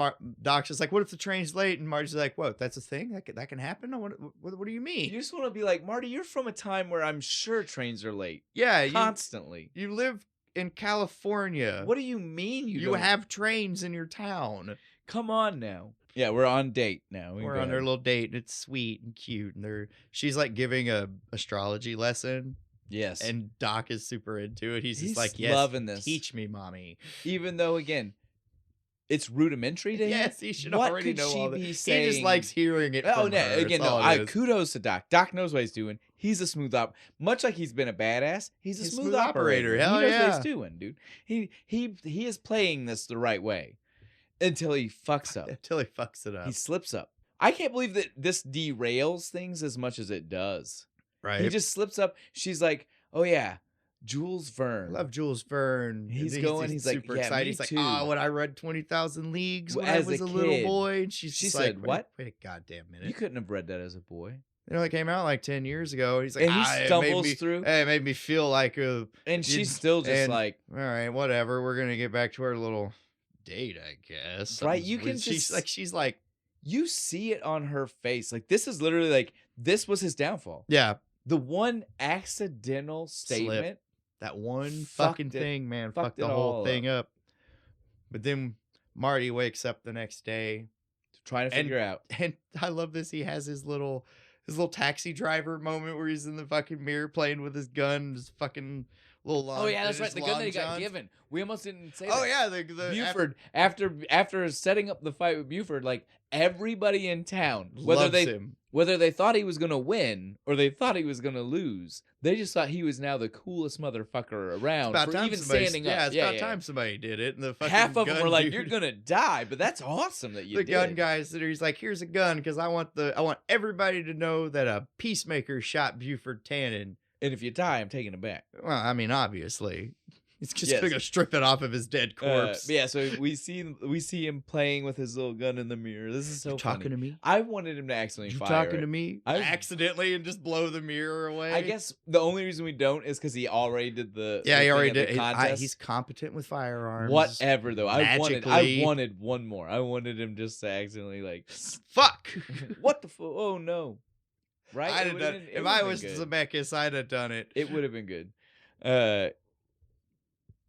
Doc's just like, what if the train's late? And Marty's like, what, that's a thing? That can happen? What do you mean? You just want to be like, Marty, you're from a time where I'm sure trains are late. Yeah. Constantly. You live in California. What do you mean you have trains in your town? Come on now. Yeah, we're on date now. We're on their little date. And it's sweet and cute. And she's like giving a astrology lesson. Yes. And Doc is super into it. He's just like, yes, loving this. Teach me, mommy. Even though, again, it's rudimentary to him. Yes, he should already know all that. He just likes hearing it from her. Again, no, kudos to Doc. Doc knows what he's doing. He's a smooth much like he's been a badass, he's a smooth operator. Hell he knows what he's doing, dude. He is playing this the right way until he fucks up. Until he fucks it up. He slips up. I can't believe that this derails things as much as it does. Right. He just slips up. She's like, oh, yeah, Jules Verne. I love Jules Verne. He's like, super excited. He's too. like, when I read 20,000 Leagues when I was a little boy. And she said, like, what? Wait a goddamn minute. You couldn't have read that as a boy. You know, it came out like 10 years ago. He's like, and he stumbles through. It made me feel like and she's still just like, all right, whatever. We're going to get back to our little date, I guess. Right. You can just. She's like. You see it on her face. Like, this is literally like, this was his downfall. Yeah. The one accidental statement. Slip. That one fucking thing, man. Fucked the whole thing up. But then Marty wakes up the next day. Trying to figure out. And I love this. He has his little taxi driver moment where he's in the fucking mirror playing with his gun. His fucking little long. Oh, yeah, that's right. The gun that he got given. We almost didn't say that. Oh, yeah. The Buford, after setting up the fight with Buford, like, everybody in town, whether they thought he was going to win or they thought he was going to lose, they just thought he was now the coolest motherfucker around for even standing up. Yeah, it's about time somebody did it. And the fucking half of them were like, you're going to die, but that's awesome that you did. The gun guys, he's like, here's a gun because I want everybody to know that a peacemaker shot Buford Tannen. And if you die, I'm taking it back. Well, I mean, obviously. He's just going to strip it off of his dead corpse. Yeah, so we see him playing with his little gun in the mirror. This is so funny. Talking to me? I wanted him to accidentally fire talking it. To me? Accidentally and just blow the mirror away? I guess the only reason we don't is because he already did the he already did. Contest. He's competent with firearms. Whatever, though. I wanted one more. I wanted him just to accidentally like... Fuck! What the fuck? Oh, no. Right? If I was Zemeckis, I'd have done it. It would have been good.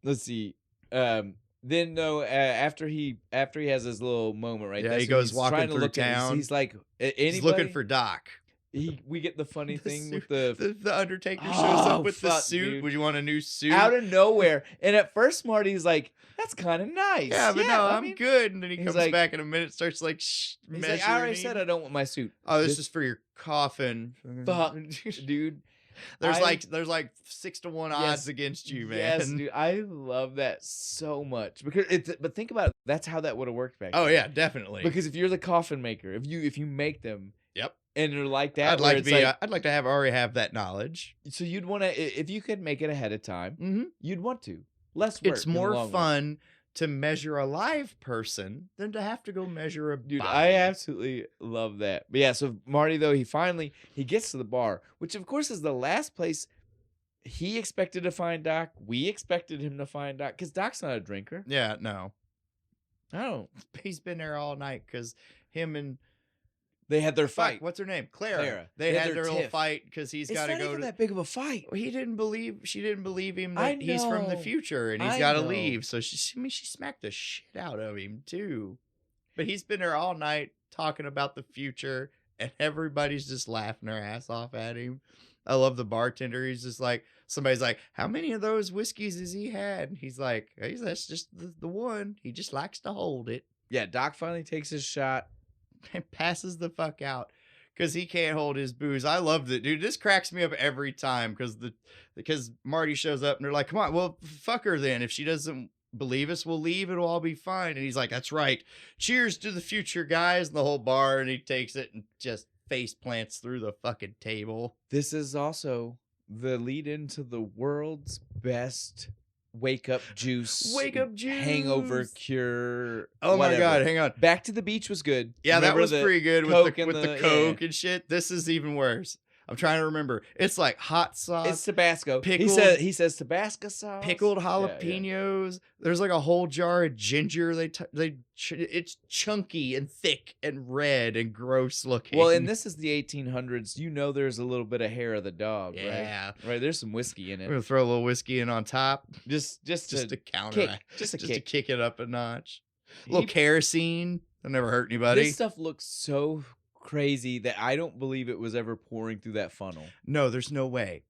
Let's see. Then though, after he has his little moment right there, he goes walking through town. He's like, anybody? He's looking for Doc. we get the funny thing suit, with the Undertaker shows up with the suit. Dude. Would you want a new suit? Out of nowhere. And at first Marty's like, that's kind of nice. Yeah, but no, I'm good. And then he comes like, back in a minute, starts like measuring. Like, I already said I don't want my suit. Oh, this is for your coffin. Fuck, dude. There's like 6-1 odds against you, man. Yes, dude. I love that so much because but think about it. That's how that would have worked back then. Oh yeah, definitely. Because if you're the coffin maker, if you make them, yep, and they're like that, I'd like to already have that knowledge. So you'd want to, if you could make it ahead of time, you'd want to. Less work. It's more fun to measure a live person than to have to go measure a dude. body. I absolutely love that. But yeah, so Marty though, he gets to the bar, which of course is the last place he expected to find Doc. We expected him to find Doc because Doc's not a drinker. Yeah, no. I don't. He's been there all night because him and they had their fight. What's her name? Clara. They had their little fight because he's got to go. It's not even that big of a fight. Well, she didn't believe him that he's from the future and he's got to leave. So she smacked the shit out of him too. But he's been there all night talking about the future and everybody's just laughing their ass off at him. I love the bartender. He's just like, somebody's like, how many of those whiskeys has he had? And he's like, hey, that's just the one. He just likes to hold it. Yeah, Doc finally takes his shot. And passes the fuck out because he can't hold his booze. I loved it, dude. This cracks me up every time because Marty shows up and they're like, come on, well, fuck her then. If she doesn't believe us, we'll leave. It'll all be fine. And he's like, that's right. Cheers to the future, guys. And the whole bar, and he takes it and just face plants through the fucking table. This is also the lead into the world's best wake up juice hangover cure. Oh my god, hang on. Back to the Beach was good. Yeah, that was pretty good with the Coke and shit. This is even worse. I'm trying to remember. It's like hot sauce. It's Tabasco. Pickled, he says Tabasco sauce. Pickled jalapenos. Yeah. There's like a whole jar of ginger. It's chunky and thick and red and gross looking. Well, and this is the 1800s. You know, there's a little bit of hair of the dog, yeah. Right. There's some whiskey in it. We're gonna throw a little whiskey in on top, just to counteract, just to kick it up a notch. A little kerosene. That'll never hurt anybody. This stuff looks so crazy that I don't believe it was ever pouring through that funnel. No, there's no way.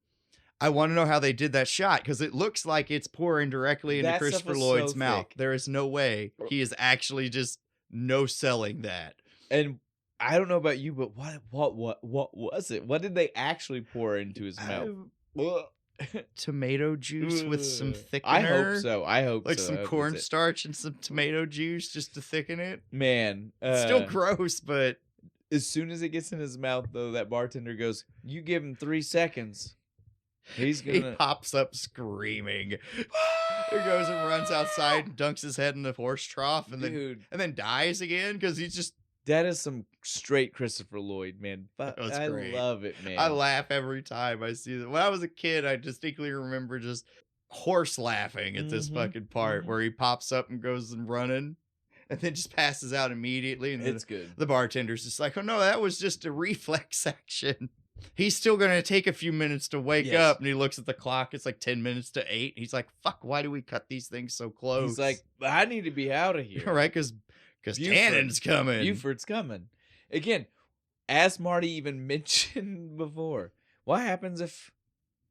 I want to know how they did that shot because it looks like it's pouring directly into Christopher Lloyd's mouth. There is no way he is actually just no-selling that. And I don't know about you, but what was it? What did they actually pour into his mouth? Tomato juice with some thickener. I hope so. Like some cornstarch and some tomato juice just to thicken it. Man. Still gross, but as soon as it gets in his mouth, though, that bartender goes, you give him 3 seconds. He pops up screaming. He goes and runs outside and dunks his head in the horse trough and then dies again because he's just... That is some straight Christopher Lloyd, man. That was great. I love it, man. I laugh every time I see that. When I was a kid, I distinctly remember just horse laughing at this fucking part where he pops up and goes and running. And then just passes out immediately. And it's good. The bartender's just like, oh no, that was just a reflex action. He's still going to take a few minutes to wake up. And he looks at the clock. It's like 10 minutes to 8. He's like, fuck, why do we cut these things so close? He's like, I need to be out of here. Right, because Tannen's coming. Buford's coming. Again, as Marty even mentioned before, what happens if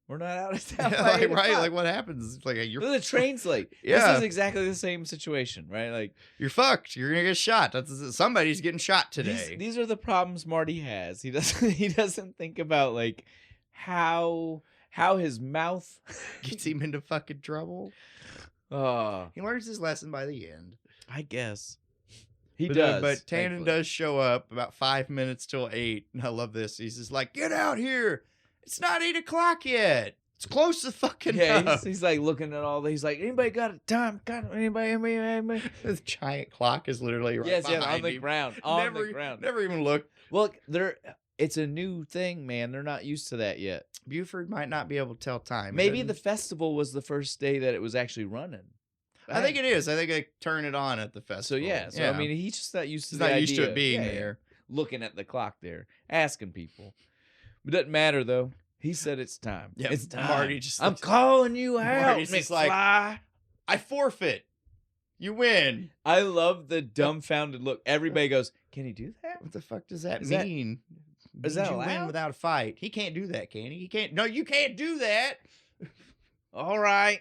we're not out of town? Yeah, right, like what happens? It's like the train's late. Yeah. This is exactly the same situation, right? Like you're fucked. You're gonna get shot. Somebody's getting shot today. These are the problems Marty has. He doesn't think about like how his mouth gets him into fucking trouble. He learns his lesson by the end. I guess. He does. But Tannen does show up about 5 minutes till 8. And I love this. He's just like, get out here. It's not 8 o'clock yet. It's close to fucking up. He's like looking at all. He's like, anybody got a time? Anybody? The giant clock is literally right behind on the him. ground. On the ground. Never even looked. Look, it's a new thing, man. They're not used to that yet. Buford might not be able to tell time. Maybe the festival was the first day that it was actually running. I think it is. I think they turn it on at the festival. So I mean, he's just not used to the idea. He's not used to it being there. Looking at the clock there, asking people. It doesn't matter though. He said it's time. Yep. It's time. Marty just I'm calling you out. Marty's just like, I forfeit. You win. I love the dumbfounded look. Everybody goes, can he do that? What the fuck does that mean? Is that you allowed? win without a fight. He can't do that, can he? He can't. No, you can't do that. All right.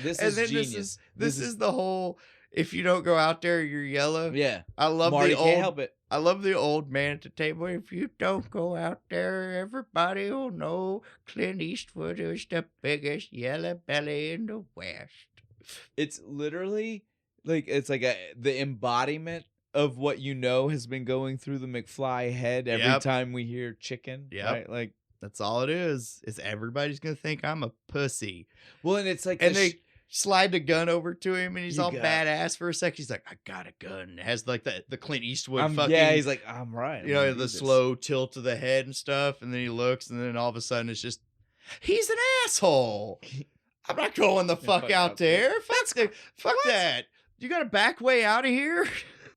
This and is then genius. This is the whole. If you don't go out there, you're yellow. Yeah. I love Marty the old. can't help it. I love the old man at the table. If you don't go out there, everybody will know Clint Eastwood is the biggest yellow belly in the West. It's literally it's like the embodiment of what has been going through the McFly head every time we hear chicken. Yeah, right? Like that's all it is. Is everybody's gonna think I'm a pussy. Well, and it's like, and they slide the gun over to him, and he's all badass for a sec. He's like, I got a gun. It has like the Clint Eastwood fucking. Yeah, he's like, I'm right. You know, the slow tilt of the head and stuff, and then he looks, and then all of a sudden it's just, he's an asshole. I'm not going the fuck out there. Fuck that. You got to back way out of here.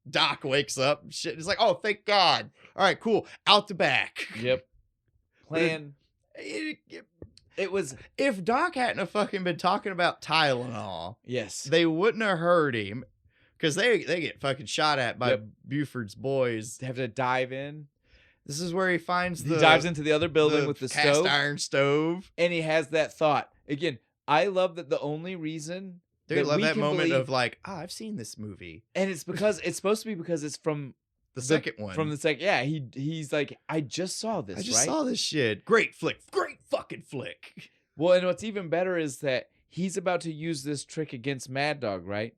Doc wakes up and shit. He's like, oh, thank God. All right, cool. Out the back. Yep. Plan. It was, if Doc hadn't have fucking been talking about Tylenol, yes, they wouldn't have heard him, because they get fucking shot at by Buford's boys. They have to dive in. This is where he finds he dives into the other building with the cast iron stove, and he has that thought again. I love that the only reason I love that moment of like, I've seen this movie, and it's supposed to be because it's from the second one. From the second, yeah. He's like, I just saw this. I just saw this shit. Great flick. Great fucking flick. Well, and what's even better is that he's about to use this trick against Mad Dog, right?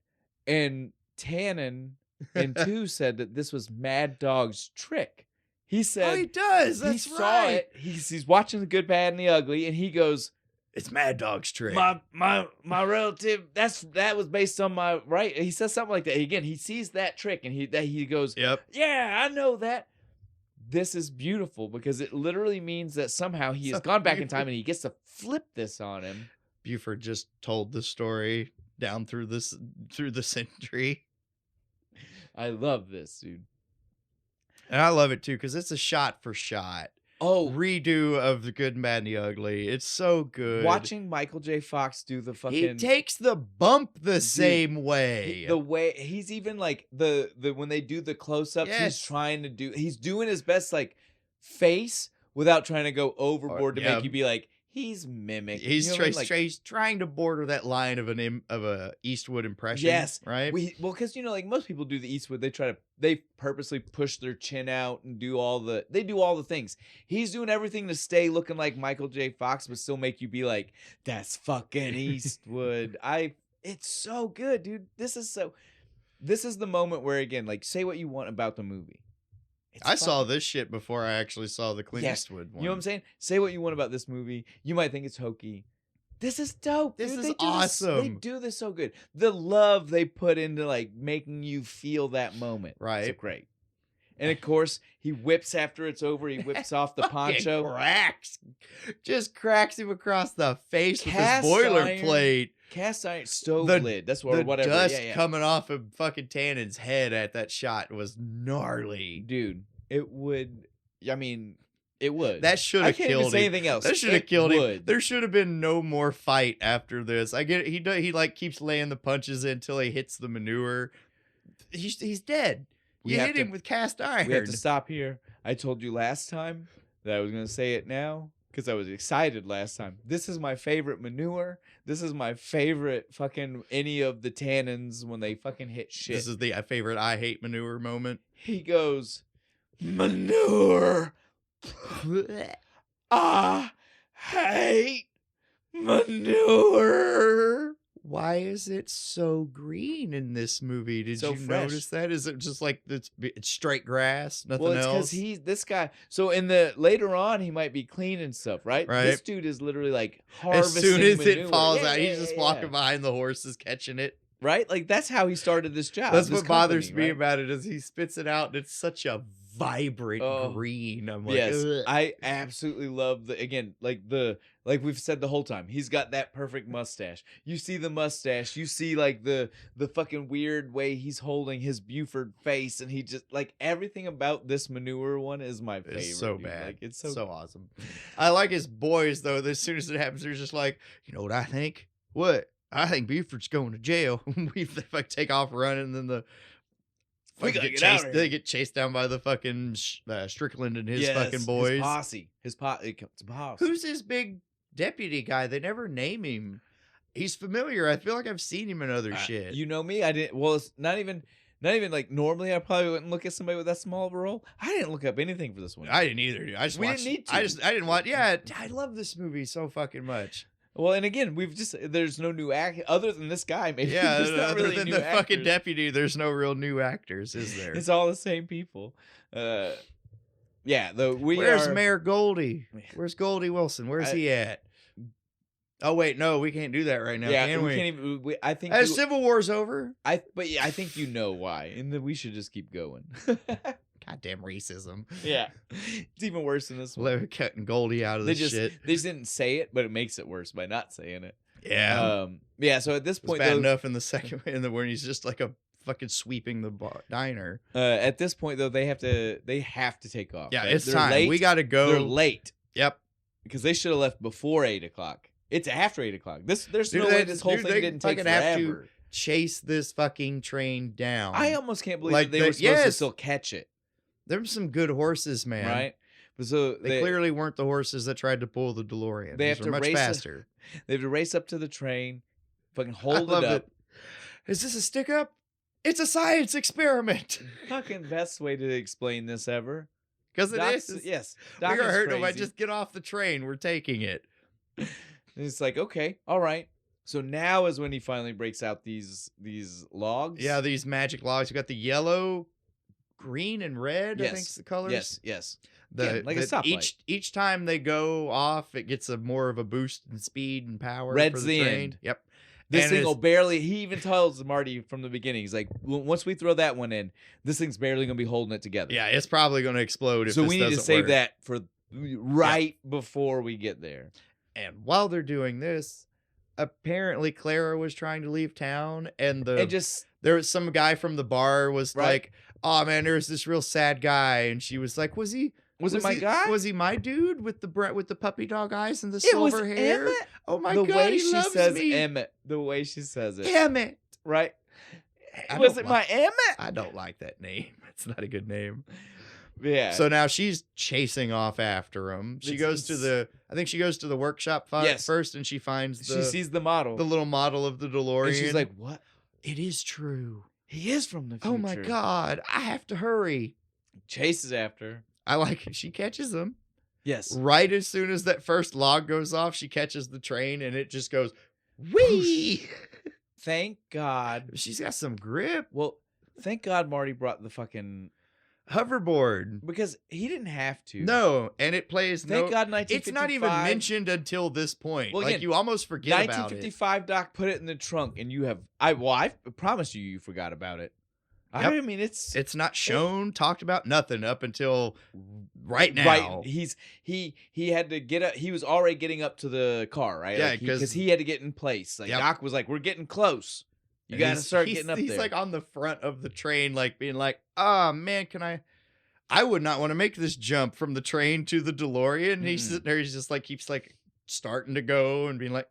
And Tannen in 2 said that this was Mad Dog's trick. He said, oh, he does. That's he right. Saw it. He's watching The Good, Bad, and the Ugly, and he goes, it's Mad Dog's trick. My relative. That was based on my right. He says something like that. Again, he sees that trick, and he goes, yep, yeah, I know that. This is beautiful because it literally means that somehow he has gone back in time and he gets to flip this on him. Buford just told the story down through the century. I love this, dude. And I love it too, because it's a shot for shot redo of The Good, Bad, and the Ugly. It's so good. Watching Michael J. Fox do the fucking... He takes the bump the same way. The way... He's even like... the when they do the close-ups, he's doing his best like face without trying to go overboard to make you be like, he's mimicking. He's trying to border that line of a Eastwood impression. Yes, right. Because like most people do the Eastwood, they purposely push their chin out and do all the things. He's doing everything to stay looking like Michael J. Fox, but still make you be like, that's fucking Eastwood. It's so good, dude. This is the moment where, again, like, say what you want about the movie. I saw this shit before I actually saw the Clint Eastwood one. You know what I'm saying? Say what you want about this movie. You might think it's hokey. This is dope. This is awesome. They do this so good. The love they put into like making you feel that moment. Right. It's great. And of course, he whips after it's over. He whips off the poncho. Just cracks him across the face with his boilerplate. Cast iron stove lid. That's whatever. The dust coming off of fucking Tannen's head at that shot was gnarly. Dude, it would. I mean, it would. That should have killed him. I can't even say anything else. That should have killed him. There should have been no more fight after this. I get it. He like keeps laying the punches in until he hits the manure. He's dead. You hit him with cast iron. We have to stop here. I told you last time that I was going to say it now because I was excited last time. This is my favorite manure. This is my favorite fucking any of the Tannens when they fucking hit shit. This is the favorite I hate manure moment. He goes, manure. I hate manure. Why is it so green in this movie? Did you notice that? Is it just like it's straight grass, nothing else? Well, it's because this guy. So later on, he might be cleaning stuff, right? This dude is literally like harvesting. As soon as manure. it falls out, he's just walking behind the horses, catching it. Right? Like that's how he started this job. That's what bothers me about it is he spits it out and it's such a vibrant green. I'm like, yes, ugh. I absolutely love like we've said the whole time. He's got that perfect mustache. You see the mustache. You see like the fucking weird way he's holding his Buford face, and he just like everything about this manure one is my favorite. It's so dude. bad. Like, it's so awesome. I like his boys though. As soon as it happens, they're just like, you know what I think? What? I think Buford's going to jail. We like take off running, and then the We gotta get out of here. They get chased down by the fucking Strickland and his fucking boys. His posse. Who's his big deputy guy? They never name him. He's familiar. I feel like I've seen him in other shit. You know me. I didn't. Well, it's not even like normally. I probably wouldn't look at somebody with that small of a role. I didn't look up anything for this one. I didn't either. Dude. We didn't need to. I didn't want. Yeah, I love this movie so fucking much. Well, and again, there's no new act other than this guy. Maybe yeah, there's not other really than new the actors. fucking deputy, there's no real new actors, is there? It's all the same people. Yeah, Where's Mayor Goldie? Where's Goldie Wilson? Where's he at? Oh wait, no, we can't do that right now. Yeah, can we? Can't even. I think Civil War's over. I think you know why, and then we should just keep going. Goddamn racism. Yeah, it's even worse than this one. They're cutting Goldie out of this shit. They just didn't say it, but it makes it worse by not saying it. Yeah. Yeah. So at this point, it's bad enough in the second one, when he's just like a fucking sweeping the diner. At this point, though, they have to take off. Yeah, it's time. Late. We got to go. They're late. Yep. Because they should have left before 8:00. It's after 8:00. There's no way this whole thing didn't take forever. Have to chase this fucking train down. I almost can't believe they were supposed to still catch it. There's some good horses, man. Right? But so they clearly weren't the horses that tried to pull the DeLorean. They have to much race faster. They have to race up to the train, fucking hold it up. Is this a stick up? It's a science experiment. Fucking best way to explain this ever. Because it is. Yes. Doc we are hurting him. I just get off the train. We're taking it. And it's like, okay, all right. So now is when he finally breaks out these logs. Yeah, these magic logs. You got the yellow, green, and red. Yes. I think the colors. Yes. Like a stoplight. Each time they go off, it gets more of a boost in speed and power. Red's for the train. End. Yep. This thing will barely. He even tells Marty from the beginning. He's like, once we throw that one in, this thing's barely gonna be holding it together. Yeah, it's probably gonna explode. So we need to save that for before we get there. And while they're doing this, apparently Clara was trying to leave town, and there was some guy from the bar was like, "Oh man, there's this real sad guy," and she was like, "Was it my guy? Was he my dude with the puppy dog eyes and the silver hair?" Emmett. Oh my god, he loves me. Emmett. The way she says it, Emmett. Right? Was it my Emmett? I don't like that name. It's not a good name. Yeah. So now she's chasing off after him. I think she goes to the workshop first, and she sees the model, the little model of the DeLorean. And she's like, "What? It is true. He is from the future. Oh my god! I have to hurry." Chases after. I like it. She catches him. Yes. Right as soon as that first log goes off, she catches the train, and it just goes, whee! Thank God. She's got some grip. Well, thank God Marty brought the fucking hoverboard, because he didn't have to. No, and it plays. Thank God, 1955. It's not even mentioned until this point. Well, again, like you almost forget about it. 1955, Doc put it in the trunk, and you have. I promise you forgot about it. Yep. I mean, it's not shown, talked about, nothing up until right now. Right, he had to get up. He was already getting up to the car, right? Yeah, because he had to get in place. Like Doc was like, "We're getting close. You got to start getting up there." He's like on the front of the train, like being like, "Oh man, I would not want to make this jump from the train to the DeLorean." And he's sitting there, he's just like keeps like starting to go and being like,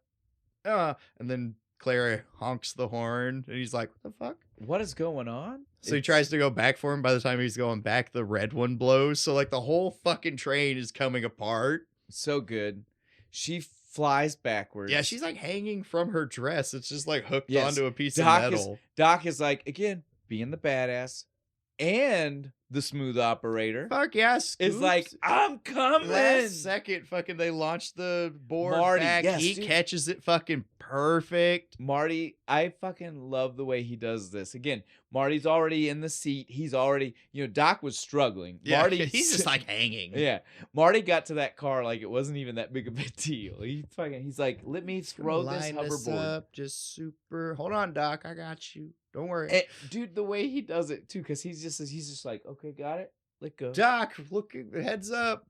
and then Clara honks the horn, and he's like, "What the fuck? What is going on?" So he tries to go back for him. By the time he's going back, the red one blows. So like the whole fucking train is coming apart. So good. She flies backwards. Yeah, she's like hanging from her dress. It's just like hooked onto a piece of metal. Doc is like, again, being the badass and the smooth operator. Fuck yes. It's like, I'm coming. Last second, fucking they launch the board back. Yes, he catches it fucking perfect. Marty, I fucking love the way he does this. Again, Marty's already in the seat. He's already, Doc was struggling. Yeah, he's just like hanging. Yeah. Marty got to that car like it wasn't even that big of a deal. He's like, let me throw this hoverboard. Up, just super. Hold on, Doc. I got you. Don't worry. And, dude, the way he does it too, because he's just like, okay, got it. Let go. Doc, look, heads up.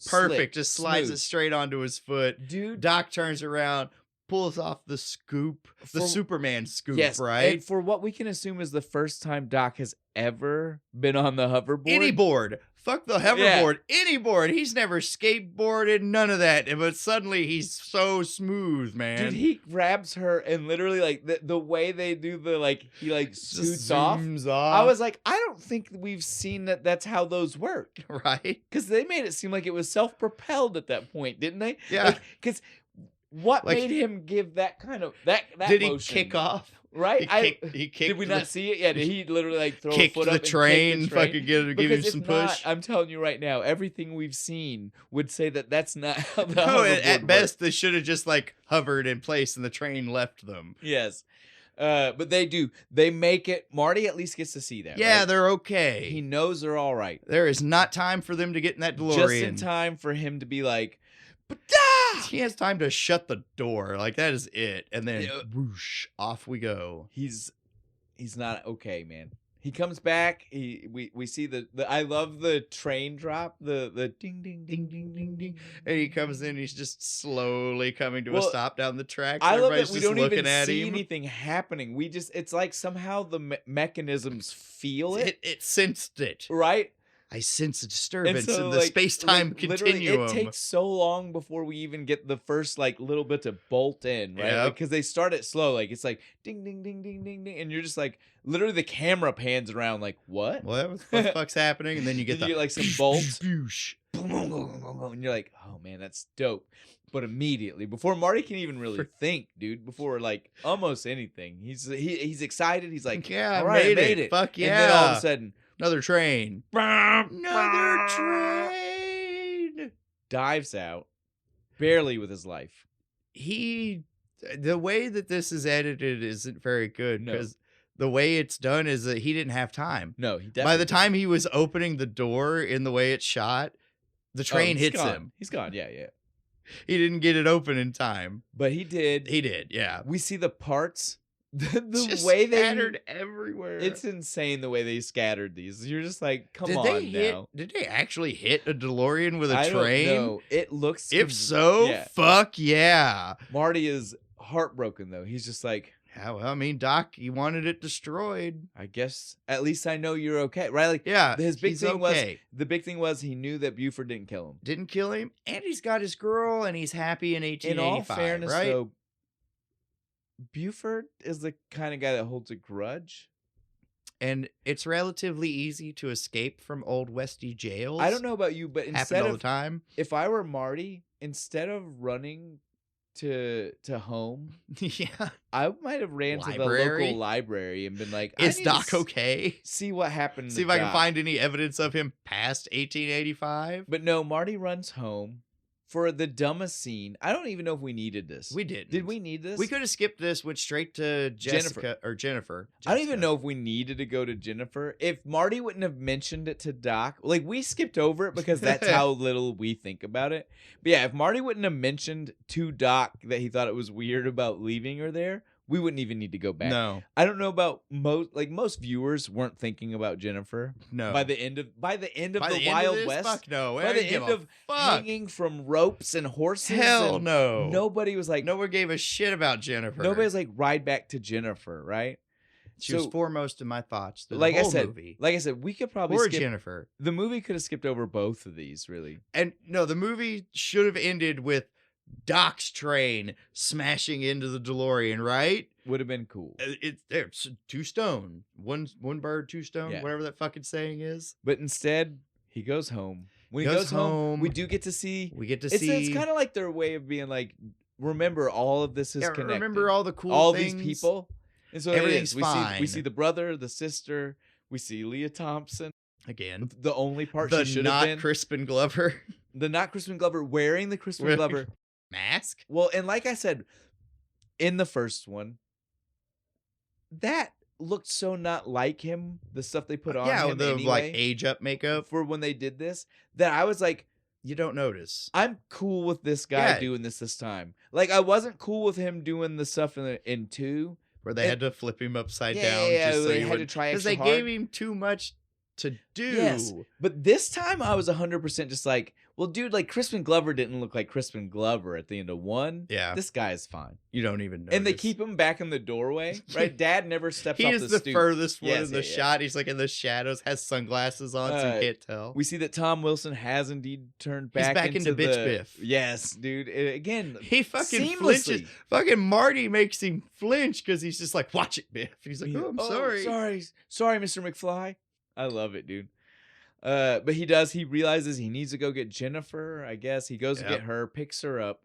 Perfect. Slick, just slides it straight onto his foot. Dude. Doc turns around. pulls off the scoop, the Superman scoop, yes, right? And for what we can assume is the first time Doc has ever been on the hoverboard. Any board. Fuck the hoverboard. Yeah. Any board. He's never skateboarded, none of that. But suddenly he's so smooth, man. Dude, he grabs her and literally like the way they do the like he like scoots off. I was like, I don't think we've seen that's how those work. Right? Because they made it seem like it was self-propelled at that point, didn't they? Yeah. Because what made him give that kind of that did motion? He kick off? Right? He kicked. Did we not see it? Yeah. Did he literally like throw kicked a foot up the train, and kick the train? Give him some push? I'm telling you right now, everything we've seen would say that that's not how the no, hoverboard at best they should have just like hovered in place and the train left them. Yes. But they do. They make it. Marty at least gets to see that. Yeah, right? they're okay. He knows they're all right. There is not time for them to get in that DeLorean. Just in time for him to be like, he has time to shut the door. Like, that is it. And then, whoosh, off we go. He's not okay, man. He comes back. We see the I love the train drop. The ding ding ding ding ding ding. And he comes in. He's just slowly coming to a stop down the tracks. I love that we don't even see anything happening. It's like somehow the mechanisms feel it. It sensed it. Right? I sense a disturbance in the space-time continuum. It takes so long before we even get the first like little bit to bolt in, right? Yep. Because they start it slow, like it's like ding ding ding ding ding ding, and you're just like literally the camera pans around, like what? What the fuck's happening? And then you get you get like some bolts, and you're like, oh man, that's dope. But immediately, before Marty can even really think, dude, before like almost anything, he's excited. He's like, yeah, all right, I made it. Fuck yeah! And then all of a sudden. Another train. Another train. Dives out, barely with his life. The way that this is edited isn't very good because the way it's done is that he didn't have time. No, he definitely by the time he was opening the door in the way it's shot, the train hits him. He's gone. Yeah. He didn't get it open in time. But he did. He did, yeah. We see the parts. The just way they scattered everywhere. It's insane the way they scattered these. You're just like, come on now. Did they actually hit a DeLorean with a train? No, it looks. If so, fuck yeah. Marty is heartbroken though. He's just like, yeah, well, I mean, Doc, he wanted it destroyed. I guess at least I know you're okay, right? Like, yeah, his big thing was he knew that Buford didn't kill him. Didn't kill him, and he's got his girl, and he's happy in 1885. In all fairness, right? Though, Buford is the kind of guy that holds a grudge. And it's relatively easy to escape from old Westy jails. I don't know about you, but instead all the time. If I were Marty, instead of running to home, yeah, I might have ran to the local library and been like, "Is Doc okay? See what happened. See if I can find any evidence of him past 1885." But no, Marty runs home. For the dumbest scene, I don't even know if we needed this. We did. Did we need this? We could have skipped this, went straight to Jennifer. I don't even know if we needed to go to Jennifer. If Marty wouldn't have mentioned it to Doc, like we skipped over it because that's how little we think about it. But yeah, if Marty wouldn't have mentioned to Doc that he thought it was weird about leaving her there, we wouldn't even need to go back. No. I don't know about most viewers weren't thinking about Jennifer. No. By the end of the Wild West. Fuck no. By the end of hanging from ropes and horses. Hell no. Nobody was like. No one gave a shit about Jennifer. Nobody was like, ride back to Jennifer, right? She was foremost in my thoughts. Like I said, we could probably skip Jennifer. The movie could have skipped over both of these, really. And no, the movie should have ended with Doc's train smashing into the DeLorean, right? Would have been cool. It's two stone. One bird, two stone, whatever that fucking saying is. But instead, he goes home. When he goes home, we do get to see. It's kind of like their way of being like, remember, all of this is connected. Remember all the cool things. These people. And so everything's fine. We see the brother, the sister. We see Leah Thompson. Again. The only part she should have been. The not Crispin Glover. The not Crispin Glover wearing the Crispin Glover mask. Well, and like I said, in the first one, that looked so not like him, the stuff they put on him the anyway, like age up makeup for when they did this, that I was like, you don't notice. I'm cool with this guy doing this time. Like I wasn't cool with him doing the stuff in 2 where they had to flip him upside down. Yeah, they had to try extra hard. Because they gave him too much to do. Yes, but this time I was 100% just like, well, dude, like Crispin Glover didn't look like Crispin Glover at the end of 1. Yeah. This guy is fine. You don't even know. And they keep him back in the doorway, right? Dad never steps off the stoop. He is the furthest one in the shot. He's like in the shadows, has sunglasses on, so you can't tell. We see that Tom Wilson has indeed turned back, into Bitch Biff. Yes, dude. Again, he fucking seamlessly flinches. Fucking Marty makes him flinch because he's just like, watch it, Biff. He's like, oh, I'm sorry. Sorry, Mr. McFly. I love it, dude. But he realizes he needs to go get Jennifer, I guess. He goes to get her, picks her up.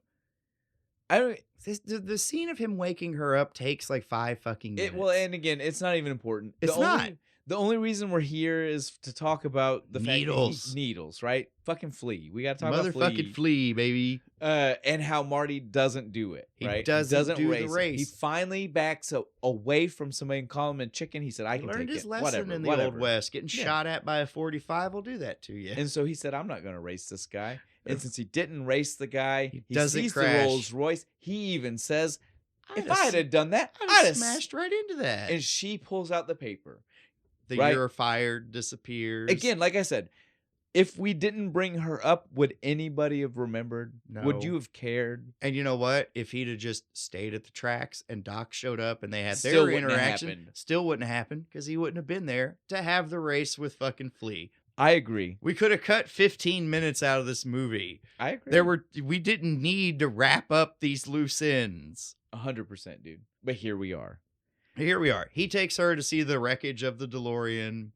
The scene of him waking her up takes like 5 fucking minutes. Well, and again, it's not even important. It's not. The only reason we're here is to talk about the needles. Needles, right? Fucking Flea. We got to talk about Motherfucking Flea, baby. And how Marty doesn't do it, right? He doesn't do the race. He finally backs away from somebody and call him a chicken. He said, I can take it. Learned his lesson in the Old West. Getting shot at by a 45 will do that to you. And so he said, I'm not going to race this guy. And since he didn't race the guy, he sees crash. the Rolls Royce. He even says, if I had done that, I'd have smashed right into that. And she pulls out the paper. The year fired disappears. Again, like I said, if we didn't bring her up, would anybody have remembered? No. Would you have cared? And you know what? If he'd have just stayed at the tracks and Doc showed up and they had their interaction, still wouldn't have happened because he wouldn't have been there to have the race with fucking Flea. I agree. We could have cut 15 minutes out of this movie. I agree. We didn't need to wrap up these loose ends. 100%, dude. But here we are. He takes her to see the wreckage of the DeLorean.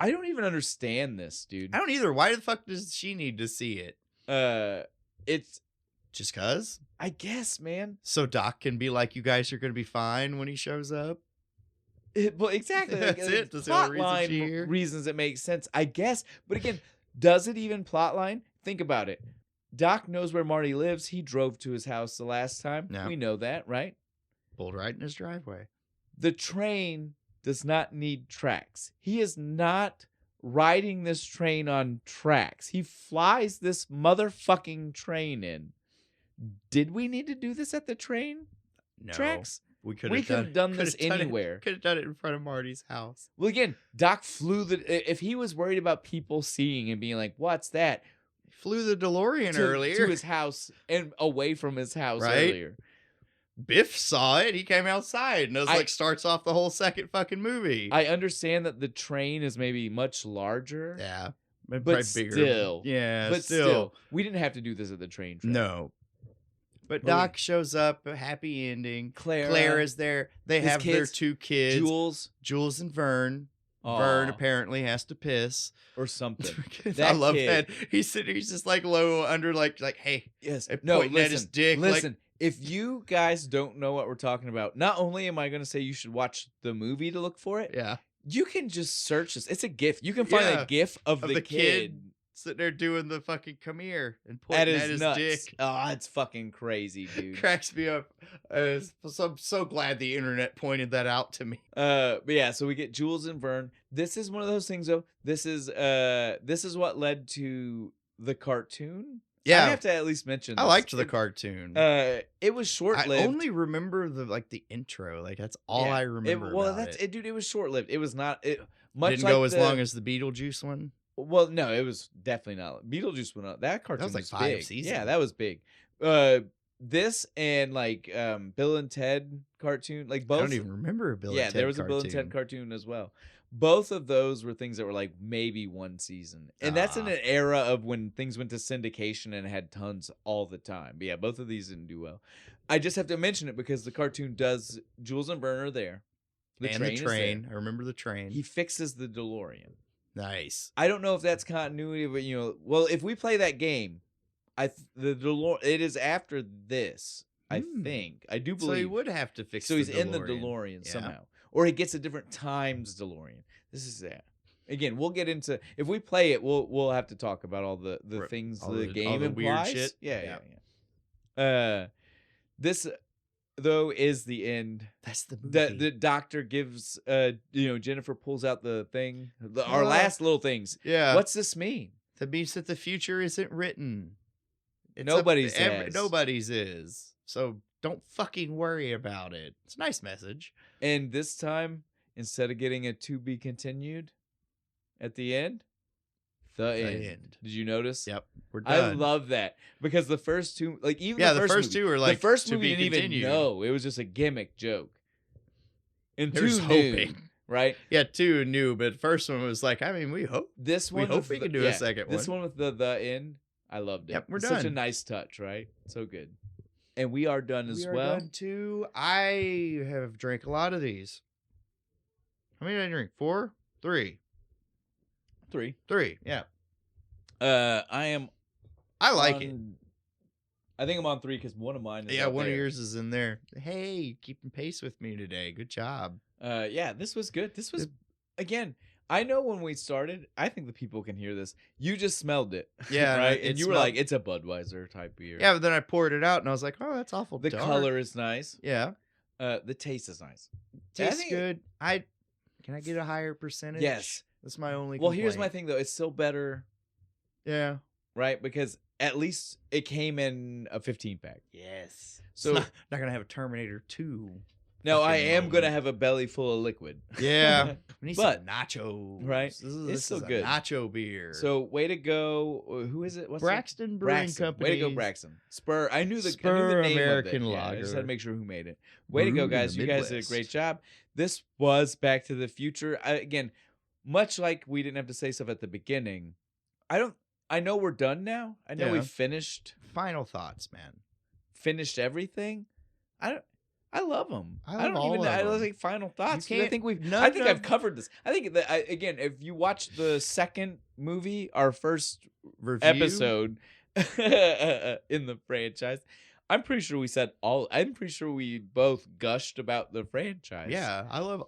I don't even understand this, dude. I don't either. Why the fuck does she need to see it? It's just cuz? I guess, man. So Doc can be like, you guys are going to be fine when he shows up? Well, exactly. That's it. That's the only reasons it makes sense, I guess. But again, does it even plotline? Think about it. Doc knows where Marty lives. He drove to his house the last time. Yeah. We know that, right? Pulled right in his driveway. The train does not need tracks. He is not riding this train on tracks. He flies this motherfucking train in. Did we need to do this at the train tracks? We could have done this anywhere. Could have done it in front of Marty's house. Well, again, Doc flew if he was worried about people seeing and being like, what's that? He flew the DeLorean earlier. To his house and away from his house earlier. Biff saw it. He came outside and it was starts off the whole second fucking movie. I understand that the train is maybe much larger. Yeah. But bigger. Still. Yeah, but still. We didn't have to do this at the train track. No. But Doc shows up, a happy ending. Claire is there. They have their 2 kids. Jules and Vern. Aww. Vern apparently has to piss. Or something. I love that. He's just like low under like, hey. Yes. Pointing at his dick. Listen. If you guys don't know what we're talking about, not only am I going to say you should watch the movie to look for it, you can just search this. It's a GIF. You can find a GIF of the kid sitting there doing the fucking come here and pointing at his dick. Oh, it's fucking crazy, dude. Cracks me up. So I'm so glad the internet pointed that out to me. But yeah, so we get Jules and Vern. This is one of those things, though. This is what led to the cartoon. Yeah, I have to at least mention this. I liked the cartoon. It was short-lived. I only remember the intro. Like that's all I remember. Dude, it was short-lived. It was not much. Didn't go as long as the Beetlejuice one. Well, no, it was definitely not. Beetlejuice went up. That cartoon was like 5 big. Seasons. Yeah, that was big. This and like Bill and Ted cartoon, like both. I don't even remember a Bill and Ted cartoon. Yeah, there was a Bill and Ted cartoon as well. Both of those were things that were like maybe 1 season. And that's in an era of when things went to syndication and had tons all the time. But yeah, both of these didn't do well. I just have to mention it because the cartoon does, Jules and Vern are there. The train. I remember the train. He fixes the DeLorean. Nice. I don't know if that's continuity, but well, if we play that game, the DeLorean, it is after this, I think. I do believe. So he would have to fix the DeLorean. So he's in the DeLorean somehow. Or he gets a different times DeLorean. This is that. Again, we'll get into if we play it, we'll have to talk about all the things the game implies. Weird shit. Yeah. This though is the end. That's the movie. The doctor gives Jennifer pulls out the thing. Our last little things. Yeah. What's this mean? That means that the future isn't written. Nobody's is. So don't fucking worry about it. It's a nice message. And this time, instead of getting a to be continued, at the end. The end. Did you notice? Yep, we're done. I love that because the first two, like even the first two were like the first to movie be didn't continued. even know it was just a gimmick joke. And There's two hoping, right? Yeah, two new, but first one was like, I mean, we hope we can do a second one. This one with the end, I loved it. Yep, we're done. Such a nice touch, right? So good. And we are done as well. We are done too. I have drank a lot of these. How many did I drink? 4? 3? 3. Yeah. I like it. I think I'm on 3 because one of mine is one of yours is in there. Hey, keeping pace with me today. Good job. Yeah, this was good. This was again. I know when we started, I think the people can hear this. You just smelled it. Yeah, right. And you were like, "It's a Budweiser type beer." Yeah, but then I poured it out, and I was like, "Oh, that's awful." The color is nice. Yeah. The taste is nice. Tastes good. Can I get a higher percentage? Yes. That's my only. Well, here's my thing though. It's still better. Yeah. Right, because at least it came in a 15-pack. Yes. So not gonna have a Terminator 2. No, I am gonna have a belly full of liquid. Yeah, we need some nachos. Right, it's so good. Nacho beer. So way to go. Who is it? What's Braxton Brewing Company. Way to go, Braxton. Spur. I knew the name American of it. Lager. I just had to make sure who made it. Way to go, guys! You guys did a great job. This was Back to the Future. Again, much like we didn't have to say stuff at the beginning. I know we're done now. I know we finished. Final thoughts, man. Finished everything. I love them. I don't think final thoughts. I think I've covered this. I think that again, if you watch the second movie, our first episode in the franchise, I'm pretty sure we said I'm pretty sure we both gushed about the franchise. Yeah, I love.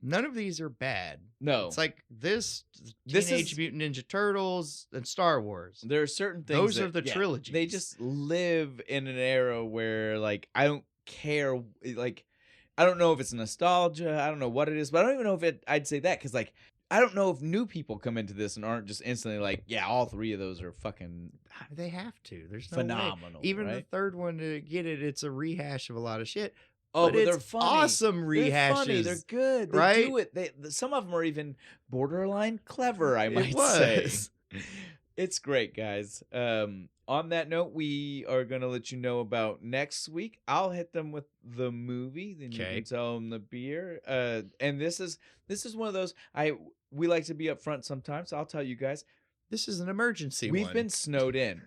None of these are bad. No, it's like Teenage Mutant Ninja Turtles and Star Wars. There are certain things. Those are the trilogies. They just live in an era where, like, I don't care. Like, I don't know if it's nostalgia. I don't know what it is, but I don't even know if I'd say that because, like, I don't know if new people come into this and aren't just instantly like, yeah, all 3 of those are fucking. They have to. There's no phenomenal. Way. Even the third one to get it, it's a rehash of a lot of shit. Oh, but they're funny. Awesome rehashes. They're funny. They're good. They do it. Some of them are even borderline clever, I might say. It's great, guys. On that note, we are going to let you know about next week. I'll hit them with the movie, then you can tell them the beer. And this is one of those we like to be up front sometimes. So I'll tell you guys. This is an emergency. We've been snowed in.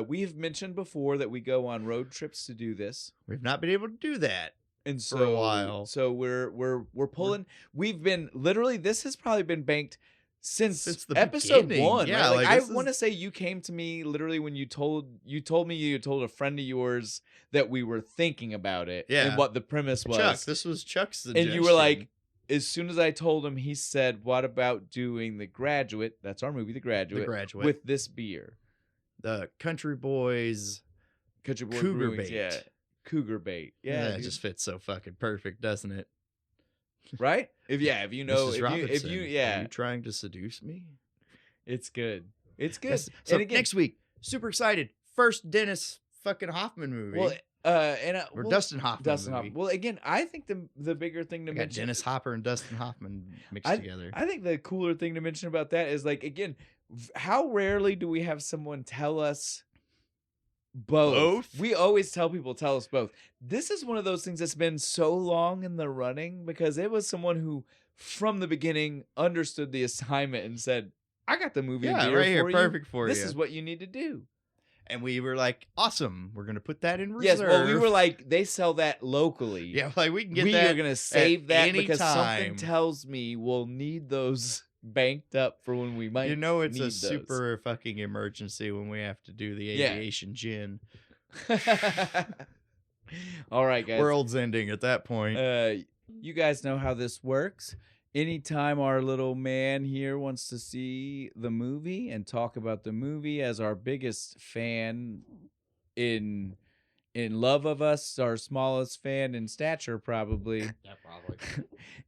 We've mentioned before that we go on road trips to do this. We've not been able to do that for a while. So we're pulling. We've been literally. This has probably been banked since the episode beginning. 1. Yeah, right? I want to say you came to me literally when you told me you told a friend of yours that we were thinking about it. Yeah, and what the premise was. Chuck, this was Chuck's suggestion. And you were like. As soon as I told him, he said, "What about doing The Graduate?" That's our movie, The Graduate. With this beer, the Country Boy Cougar Brewing, Bait. Yeah, Cougar Bait. Yeah, it just fits so fucking perfect, doesn't it? Right? If you know, if you are you trying to seduce me? It's good. It's good. So and again, next week, super excited. First Dennis fucking Hoffman movie. Well. Dustin Hoffman. Well, again, I think the bigger thing to mention, Dennis Hopper and Dustin Hoffman mixed together. I think the cooler thing to mention about that is, like, again, how rarely do we have someone tell us both? We always tell people, tell us both. This is one of those things that's been so long in the running because it was someone who, from the beginning, understood the assignment and said, "I got the movie right here, perfect for you. This is what you need to do." And we were like, awesome, we're going to put that in reserve. Yes, well, we were like, they sell that locally. Yeah, like we can get that. We are going to save that because something something tells me we'll need those banked up for when we might it's a super fucking emergency when we have to do the aviation gin. All right, guys. World's ending at that point. You guys know how this works. Anytime our little man here wants to see the movie and talk about the movie as our biggest fan in love of us, our smallest fan in stature probably. Yeah, probably.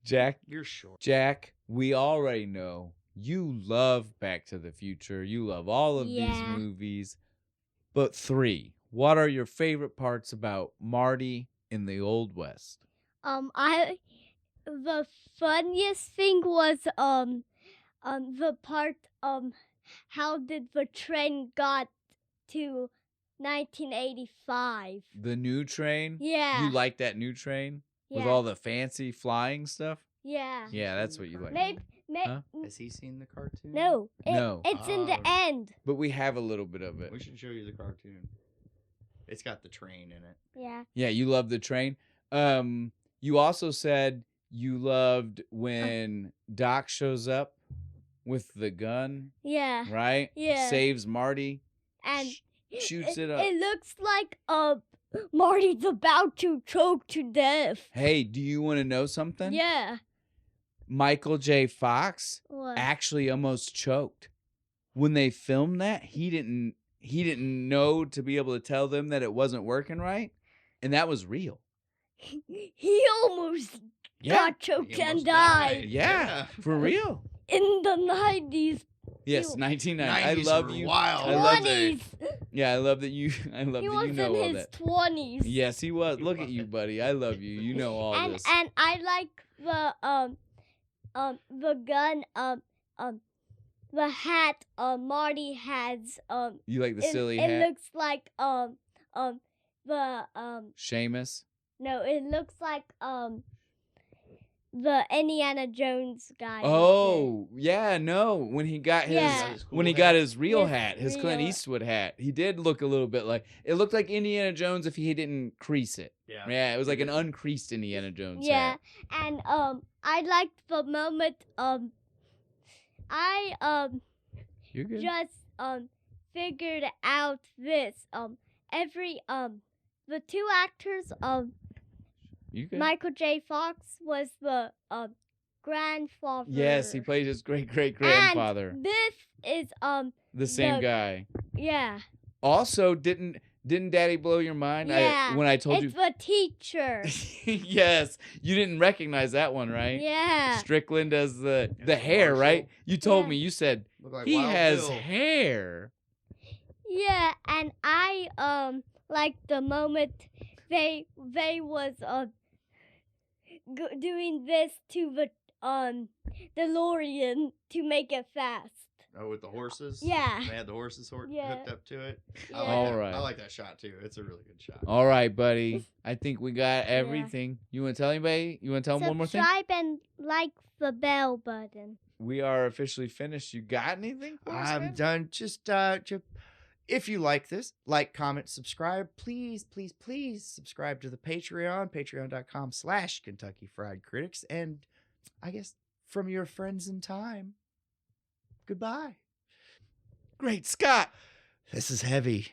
Jack, you're sure. Jack, we already know you love Back to the Future. You love all of these movies. But 3, what are your favorite parts about Marty in the Old West? The funniest thing was the part how did the train got to 1985? The new train? Yeah. You like that new train? Yeah. With all the fancy flying stuff? Yeah. Yeah, that's what you like. Huh? Has he seen the cartoon? No. No. It's in the end. But we have a little bit of it. We should show you the cartoon. It's got the train in it. Yeah. Yeah, you love the train. You also said you loved when Doc shows up with the gun. Yeah. Right? Yeah. Saves Marty. And shoots it up. It looks like Marty's about to choke to death. Hey, do you want to know something? Yeah. Michael J. Fox What? actually almost choked. When they filmed that, he didn't know to be able to tell them that it wasn't working right, and that was real. He almost got choked and died. Yeah, for real. In the 90s. Yes, 1990. I love you. Wild. I love 20s. Yeah, I love that you. I love He that was you know in all his that. 20s. Yes, he was. Look at you, buddy. I love you. You know all this. And I like the gun the hat Marty has You like the silly it hat? looks like the Seamus? no, it looks like the Indiana Jones guy. Oh, yeah, no. When he got his got his real hat, his Clint real. Eastwood hat, he did look a little bit like it looked like Indiana Jones if he didn't crease it. Yeah, it was like an uncreased Indiana Jones hat. And I liked the moment I You're good. just figured out this every the two actors You good. Michael J. Fox was the grandfather. Yes, he played his great-great-grandfather. And this is The same guy. Yeah. Also, didn't Daddy blow your mind? Yeah. When I told it's the teacher. Yes, you didn't recognize that one, right? Yeah. Strickland does the hair, right? You told Yeah. me. You said Like he Wild has Bill. hair. Yeah, and I like the moment they was doing this to the DeLorean to make it fast. Oh, with the horses? Yeah. They had the horses Yeah. hooked up to it. Yeah. Alright. I like that shot too. It's a really good shot. All right, buddy. I think we got everything. You want to tell anybody? You want to tell them one more thing? Subscribe and like the bell button. We are officially finished. You got anything for us, I'm man? done. Just if you like this, like, comment, subscribe. Please, please, please subscribe to the Patreon, patreon.com/Kentucky Fried Critics. And I guess from your friends in time, goodbye. Great Scott. This is heavy.